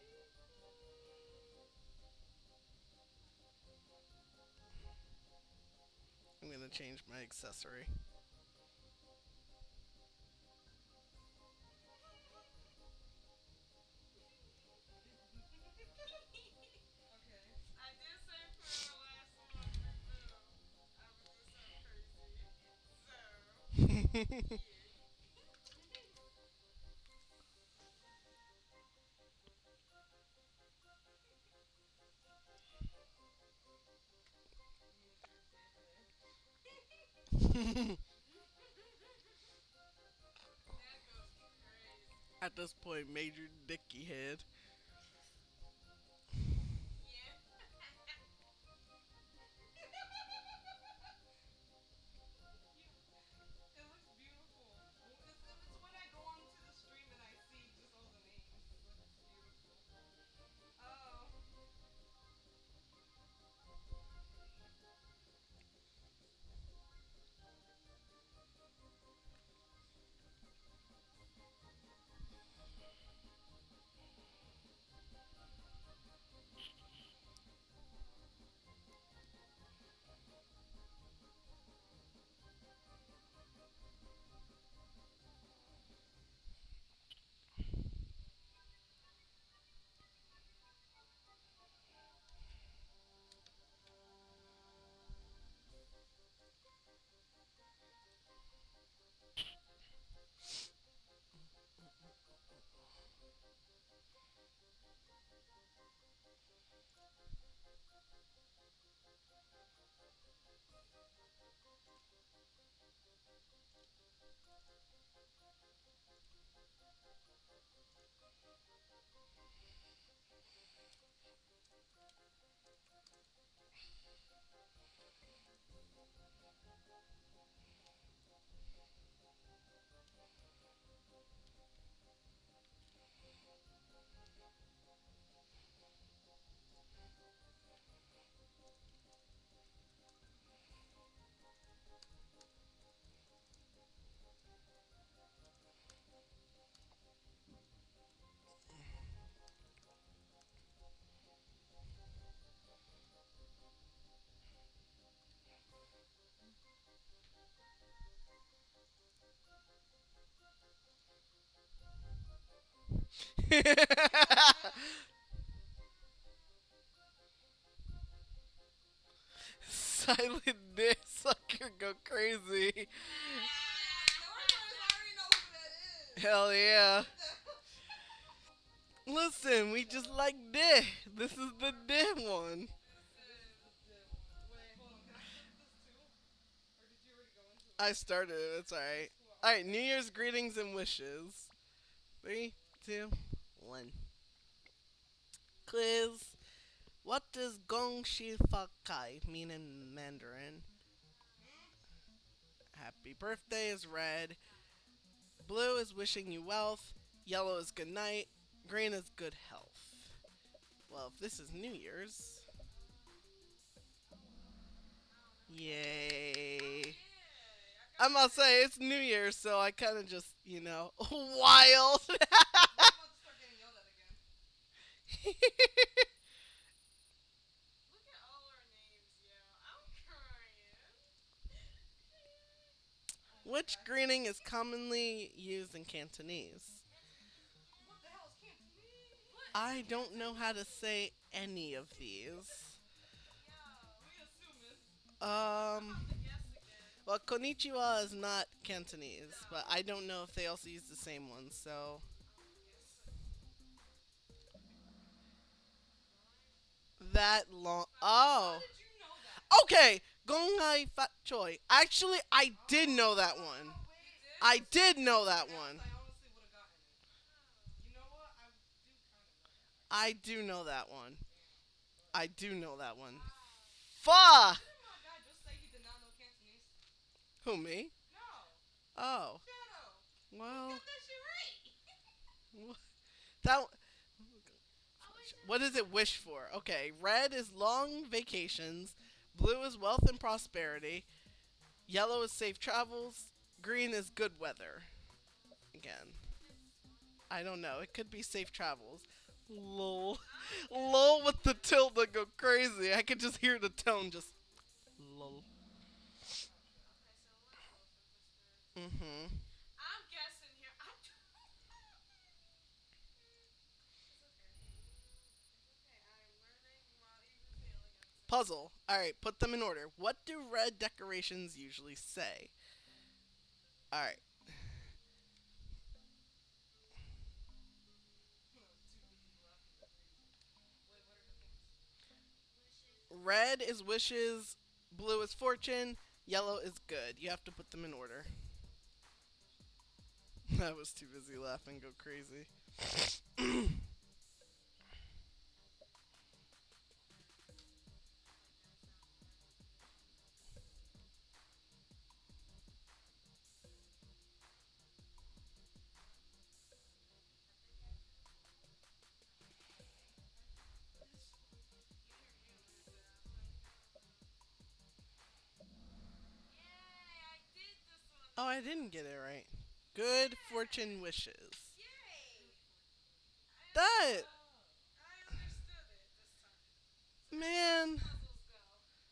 wasn't paying attention. I'm gonna change my accessory. Okay. I did say for the last one, I would do something crazy. So, yeah. Major dickhead. That goes crazy. At this point, Major Dicky Head. Yeah. You. It looks beautiful. It's when I go onto the stream and I see just all the names. It looks beautiful. Oh. Silent dick sucker go crazy. The worst part is I already know who that is. Hell yeah. What the hell? Listen, we just like dick. This is the dick one. This is the div one. Wait, hold on. Can I skip this too? Or did you already go into it? I started it. It's alright. Cool. Alright, New Year's greetings and wishes. Three, two, one. Quiz. What does Gong Shi Fa Kai mean in Mandarin? Hmm? Happy birthday is red. Blue is wishing you wealth. Yellow is good night. Green is good health. Well, if this is New Year's, I don't know. Oh, yay. yeah. I got I'm about to it. say it's New Year's, so I kind of just, wild. Now I'm about to start getting yelled at again. Look at all our names, yo. I'm crying. Which greeting is commonly used in Cantonese? What the hell is Cantonese? I don't know how to say any of these. Yo. We assuming. I'm Um, about to guess again. well, konnichiwa is not Cantonese, but No. I don't know if they also use the same one, so I'm gonna guess. that long. How Oh, did you know that? okay. Gonghai Fat Choi. Actually, I did know that one. You Wait. did? I For some did know reason, that Dallas, one. I honestly would have gotten it. Oh. You know what? I do kind of know that, I actually. do know that one. Damn. But I do know that one. Wow. Fa! didn't my guy just say he did not know Cantonese? Who, me? No. Oh, Shadow. He well, got that shit right. that. Oh wait, no. What does it wish for? Okay, red is long vacations, blue is wealth and prosperity, yellow is safe travels, green is good weather. Again, It's long. I don't know. It could be safe travels. Lol. I'm Lol with the guessing. tilt that go crazy. I could just hear the tone just lol. Okay, so what's wealth and prosperity? Mm-hmm. I'm guessing here. I don't. It's okay. It's okay. I'm learning while even failing at the same time. Puzzle. Alright, put them in order. What do red decorations usually say? Alright. Too busy laughing, go crazy. Wait, what are the things? Wishes. Red is wishes, blue is fortune, yellow is good. You have to put them in order. I was too busy laughing, go crazy. Like that sound effect. I think I know. You hear me when I say I was like, no. Yay! I did this one. Oh, I didn't get it right. Good fortune Yay! wishes. Yay! Good fortune wishes. That Ah. I understood it this time. So that's how these man, puzzles go.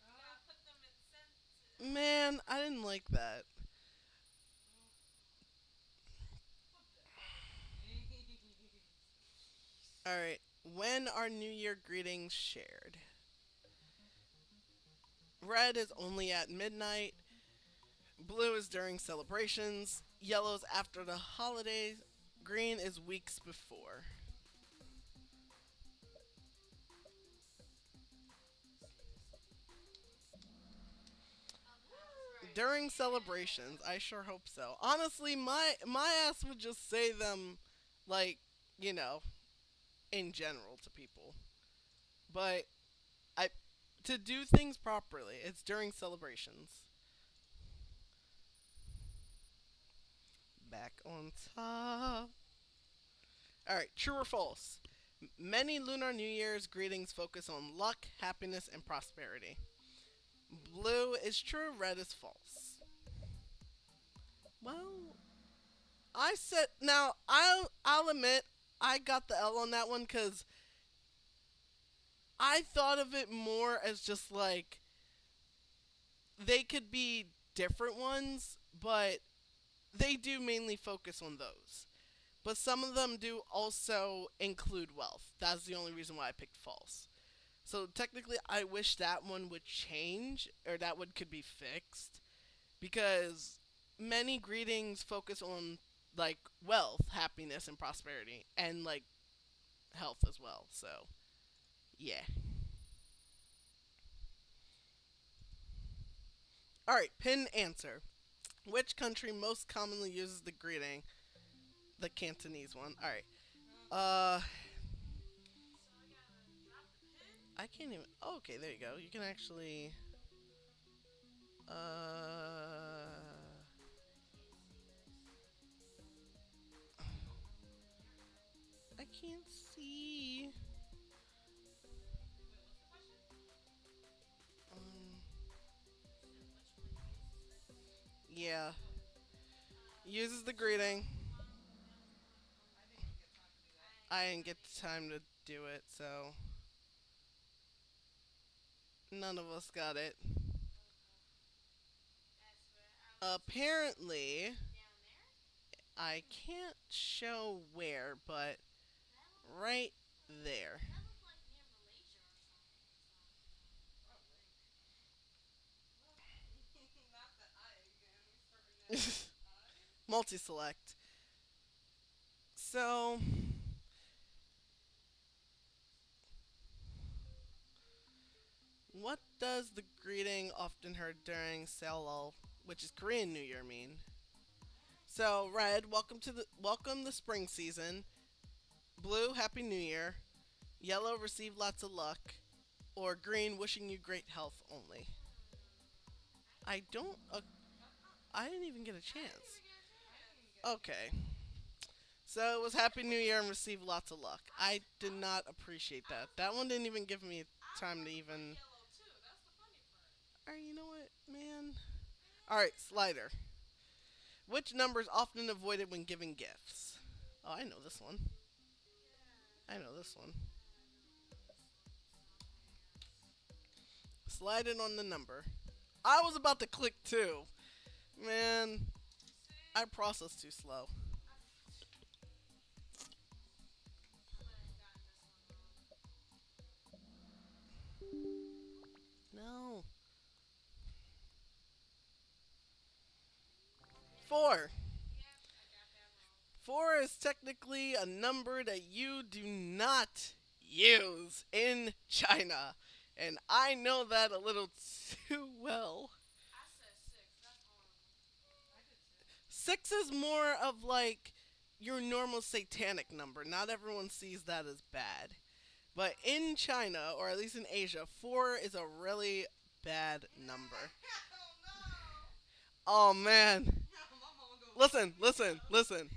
You gotta Ah. put them in sentences. man, I didn't like that. Oh. What the hell? Jeez. All right, when are New Year greetings shared? Red is only at midnight. Blue is during celebrations. Yellow is after the holidays. Green is weeks before. Seriously? Okay, I was right. During celebrations, Yay! I sure hope so. Honestly, my ass would just say them like, you know, in general to people. But I to do things properly, it's during celebrations. Back on top. All right, true or false? Many Lunar New Year's greetings focus on luck, happiness, and prosperity. Blue is true, red is false. Well, I said now I'll admit I got the L on that one cuz I thought of it more as just like they could be different ones, but they do mainly focus on those. But some of them do also include wealth. That's the only reason why I picked false. So technically, I wish that one would change or that one could be fixed because many greetings focus on like wealth, happiness, and prosperity, and like health as well. So yeah. All right, pin answer. Which country most commonly uses the greeting? The Cantonese one. All right. Uh, So I gotta drop the pin? I can't even. Oh, okay, there you go. You can actually. Uh, I can't see this. Here we go. I can't see. Wait, what's the question? Um, You said which one uses this? yeah, uses the Which one? greeting. I didn't even get time to do that. I I didn't didn't really get either. time to do it, so none of us got it. Okay. I swear, I Apparently, Down there? I can't show where, but right there. That looked like near Malaysia or something. I Probably. think. Well, not the eye again. We starting at I. Multi select. So, what does the greeting often heard during Seollal, which is Korean New Year, mean? So, red, welcome the spring season. Blue, happy New Year. Yellow, receive lots of luck. Or green, wishing you great health only. I I don't. don't. I didn't even get a I didn't chance. even get a I didn't even chance. get a Okay. chance. So it was Happy New Year and receive lots of luck. I did not appreciate I that. was That about one to. didn't even give me I was time to about to put even. yellow too. That's the funny part. Alright, you know what, man? Alright, slider. Which number is often avoided when giving gifts? Oh, I know this one. Yeah. I know this one. I don't know this one, so I'm gonna guess. Slide it on the number. I was about to click too. Man, See? I process too slow. I, I might have gotten this one wrong. No. Four. Yep, I got that wrong. Four is technically a number that you do not use in China. And I know that a little too well. I said six. That's horrible. I did too. Six is more of like your normal satanic number. Not everyone sees that as bad. But in China, or at least in Asia, four is a really bad number. Oh no! Oh man. My mama gonna fuck Listen, me listen, up. listen.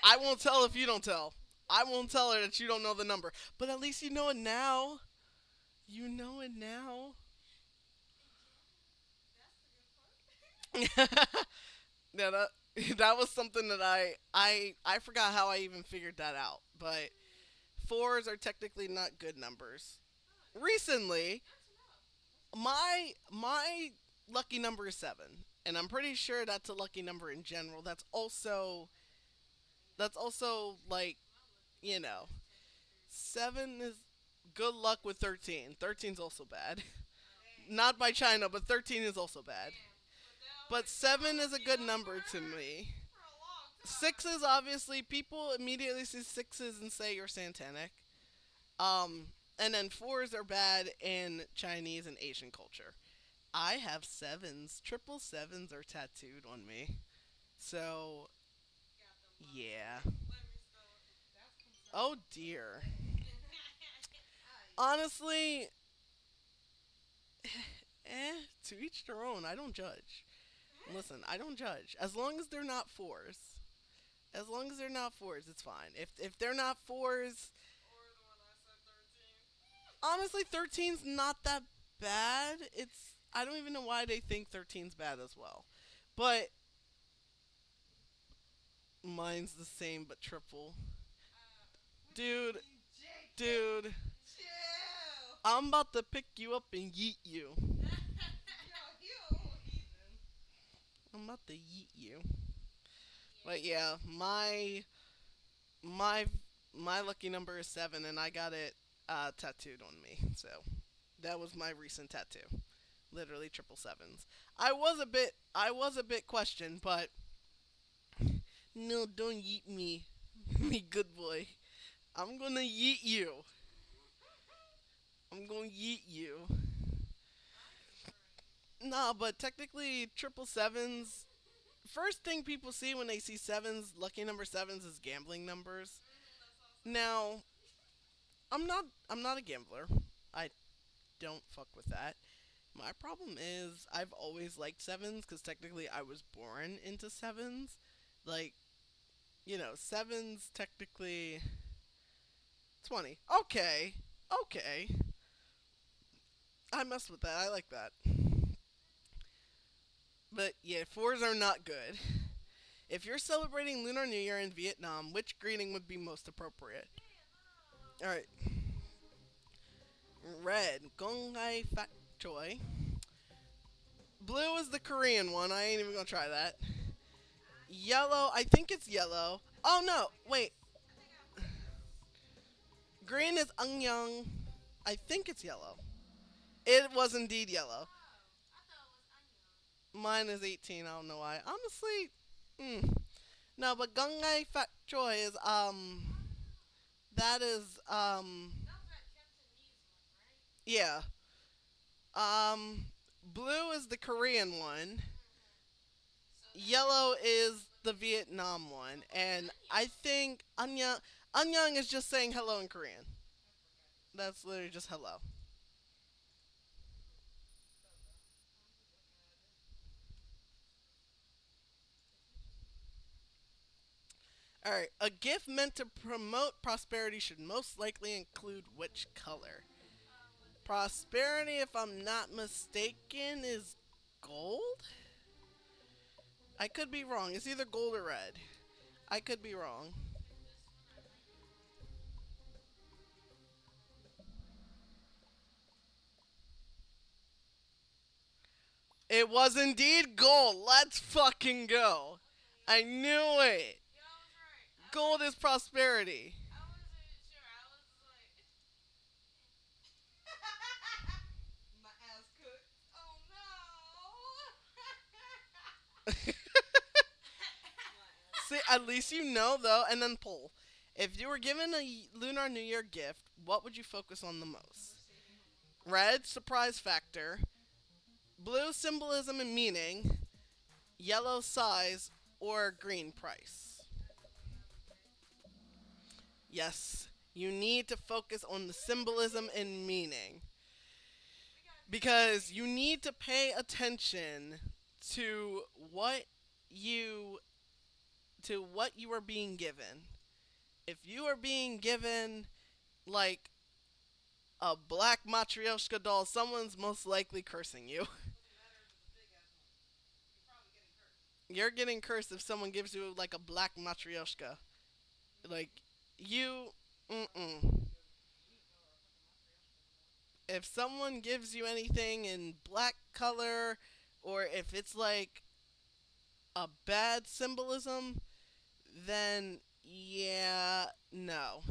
I won't tell if you don't tell. I won't tell her that you don't know the number. But at least you know it now. You know it now. Yeah, that's the good part. Yeah, that was something that I forgot how I even figured that out. But fours are technically not good numbers. Oh, Recently, good to know. Good to know. my lucky number is seven, and I'm pretty sure that's a lucky number in general. That's also like My lucky you number know is 10 too. 7 is good luck with 13. 13's also bad. Oh, Dang. Not by China, but 13 is also bad. damn. But that But was your 7 is a lucky good number number to me. for a long time. Sixes, obviously, people immediately see sixes and say you're satanic. And then fours are bad in Chinese and Asian culture. I have sevens. Triple sevens are tattooed on me. So, Got them yeah. motherfuckers. Let me spell it. That's Oh concerning. dear. Aye. Honestly, to each their own. I don't judge. Listen, I don't judge. As long as they're not fours. As long as they're not fours, it's fine. If they're not fours, Or the one I said 13. honestly, 13's not that bad. It's I don't even know why they think 13's bad as well. But mine's the same but triple. What do you Dude, mean, Jacob? dude, Chill. I'm about to pick you up and yeet you. Yo, you a little heathen. I'm about to yeet you. But Yeah. yeah, my my lucky number is 7 and I got it tattooed on me. So that was my recent tattoo. Literally triple sevens. I was a bit questioned, but no, don't yeet me. Me good boy. I'm gonna yeet you. I'm gonna yeet you. I am crying. Nah, but technically triple sevens. First thing people see when they see sevens, lucky number sevens, is gambling numbers. That's also Now, I'm not a gambler. I don't fuck with that. My problem is I've always liked sevens because technically I was born into sevens. Like, sevens technically 20. Okay. Okay. I messed with that. I like that. But yeah, fours are not good. If you're celebrating Lunar New Year in Vietnam, which greeting would be most appropriate? Vietnam. Alright. Red. Gong Ngai Fat Choi. Blue is the Korean one. I ain't even gonna try that. Yellow, I think it's yellow. Oh no, wait. I think I have green. Green is Angyang. I think it's yellow. It was indeed yellow. Oh, I thought it was onion. Mine is 18. I don't know why. Honestly, mm. No, but Gungai Fat Choi is that is That was that Cantonese one, right? yeah. Blue is the Korean one. So then Yellow is the Vietnam one, and I think Anyang is just saying hello in Korean. I forgot his name. That's literally just hello. So dumb. I'm just looking at it. It's interesting. All right, a gift meant to promote prosperity should most likely include which color? Was it Prosperity, if I'm not mistaken, is gold. I could be wrong. It's either gold or red. I could be wrong. if this one? I might be wrong. It was indeed gold. Let's fucking go. I Okay. knew it. Yeah, I was right. Gold is prosperity. I wasn't sure. I was like, My ass cooked. oh no. My ass See, at least you know though. And then poll. If you were given a Lunar New Year gift, what would you focus on the most? Mercedes. Red, surprise factor. Blue, symbolism and meaning. Yellow, size. Or green, price. I think we got this right. Yes, you need to focus on the symbolism and meaning. We got this Because right. you need to pay attention to what you what you are being given. If you are being given like a black Matryoshka doll, someone's most likely cursing you. Doesn't matter if it's a big ass one. You're probably getting cursed. You're getting cursed if someone gives you like a black Matryoshka. Like you mm-mm. Yo, you ignore a fucking matryoshka doll. If someone gives you anything in black color or if it's like a bad symbolism, then yeah, no.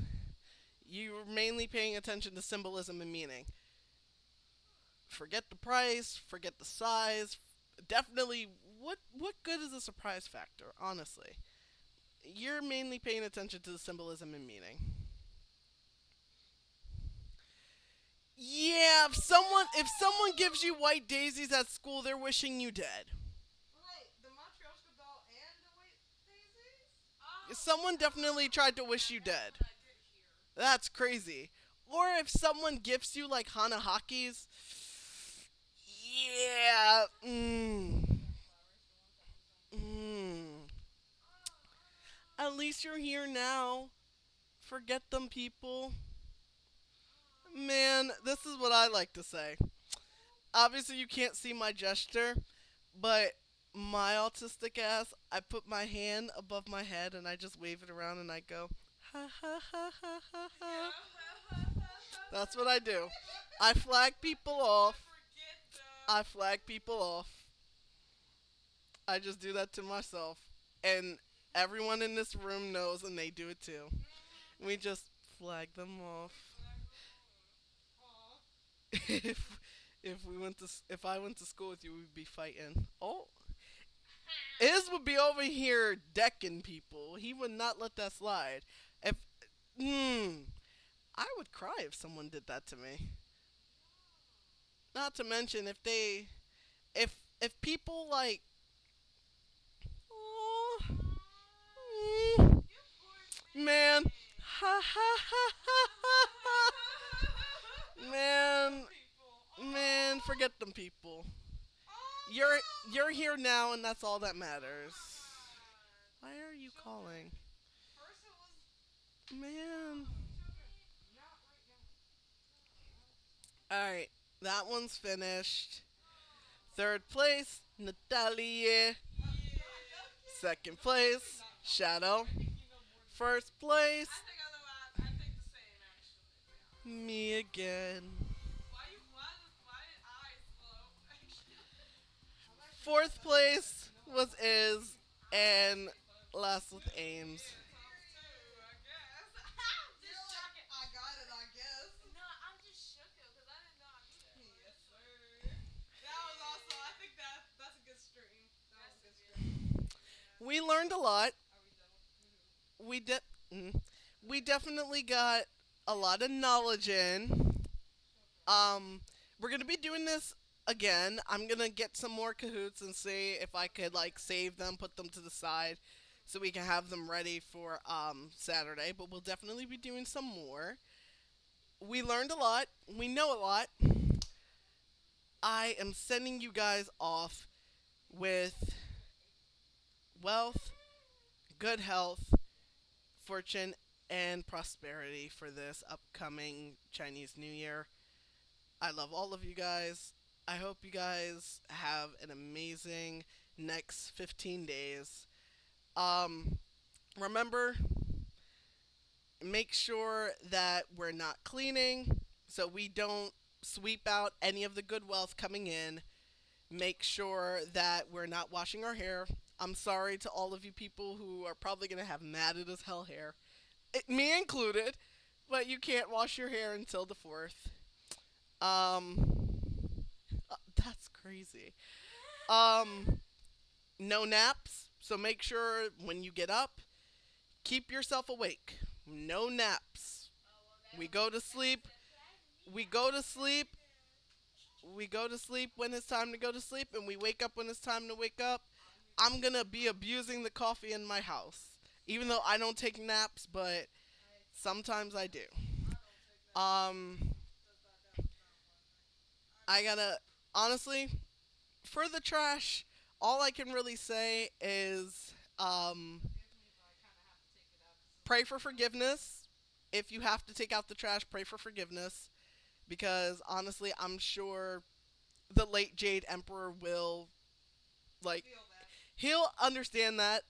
You're mainly paying attention to symbolism and meaning. Forget the price, forget the size. Definitely, what good is a surprise factor? Honestly, you're mainly paying attention to the symbolism and meaning. Yeah, if someone gives you white daisies at school, they're wishing you dead. Wait, the matryoshka doll and the white daisies? Oh, Someone definitely tried to wish you that's dead. what I did hear. That's crazy. Or if someone gifts you like Hanahakis, yeah, Pink flowers, the ones that lose on you. mm. Oh no. At least you're here now. Forget them, people. Oh Man, this is what I like to say. Obviously, you can't see my gesture, but my autistic ass, I put my hand above my head and I just wave it around and I go, ha ha ha ha ha ha. That's what I do. I flag people I off. forget I flag people off. I just do that to myself. And everyone in this room knows and they do it too. We just flag them off. We flag them off. Aw. If I went to school with you, we'd be fighting. Oh, Iz would be over here decking people. He would not let that slide. If I would cry if someone did that to me. Not to mention if people like oh You poor man thing. ha ha ha ha ha ha Forget them man people. man Oh. forget them people. Oh You're no. you're here now and that's all that Oh matters. my god. Why are you Children. calling? First it was Man. no children. Not right now. Not at this moment. Alright, that one's finished. Oh. Third place, Natalia. Yeah. Second place, Not Natalie. Shadow. I think you know more than me. First place, I think I think the same actually, to be honest. me again. Why did eyes float? Actually. Fourth place No, I was don't. Is, I don't and participate, but last was we'll Ames. get times two, I guess. You're Just like, chuck it. I got it, I guess. no, I'm just shook though, because I didn't know I knew that one. Yes, So sir. That was awesome. I think that's a good stream. That was that's a a good good stream. stream. Yeah. We learned a lot. Are we done with Kahoot? We did. We Okay. definitely got a lot of knowledge in. Okay. Um, we're gonna be doing this again. I'm gonna get some more Kahoots and see if I could like save them, put them to the side, so we can have them ready for Saturday. But we'll definitely be doing some more. We learned a lot. We know a lot. I am sending you guys off with wealth, good health, fortune, and prosperity for this upcoming Chinese New Year. I love all of you guys. I hope you guys have an amazing next 15 days. Um, Remember, make sure that we're not cleaning so we don't sweep out any of the good wealth coming in. Make sure that we're not washing our hair. I'm sorry to all of you people who are probably going to have matted as hell hair, me included, but you can't wash your hair until the 4th. That's crazy. Um, no naps, so make sure when you get up, keep yourself awake. No naps. Oh well, that We was go to that was sleep. surprising me. We I was go to sleep. excited. We go to sleep when it's time to go to sleep, and we wake up when it's time to wake up. I'm I'm muted. gonna be abusing the coffee in my house, even though I don't take naps, but I sometimes I do. I don't take naps. Um, That was not funny. I I don't. gotta honestly for the trash. All I can really say is Forgive me, but I kind of have to take it out because it's pray like for you know. forgiveness. If you have to take out the trash, pray for forgiveness because honestly, I'm sure the late Jade Emperor will like Feel that. he'll understand that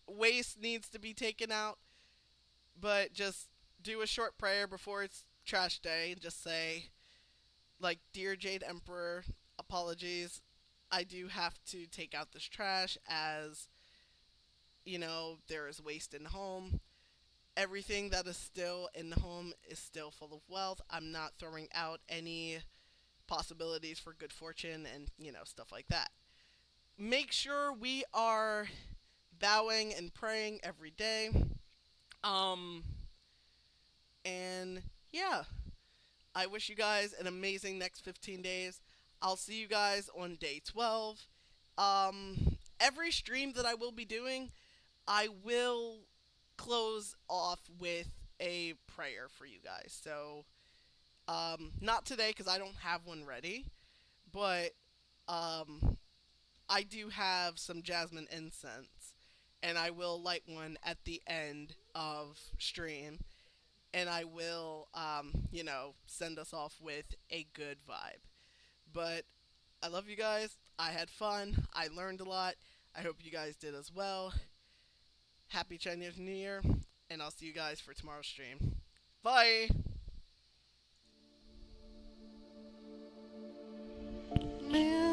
waste needs to be taken out, but just do a short prayer before it's trash day and just say like, dear Jade Emperor, apologies. I do have to take out this trash as there is waste in the home. Everything that is still in the home is still full of wealth. I'm not throwing out any possibilities for good fortune and, stuff like that. Make sure we are bowing and praying every day. Um, and yeah, I wish you guys an amazing next 15 days. I'll see you guys on day 12. Every stream that I will be doing, I will close off with a prayer for you guys. So, not today because I don't have one ready, but um, I do have some jasmine incense, and I will light one at the end of stream, and I will, send us off with a good vibe. But I love you guys. I had fun. I learned a lot. I hope you guys did as well. Happy Chinese New Year, and I'll see you guys for tomorrow's stream. Bye! Man.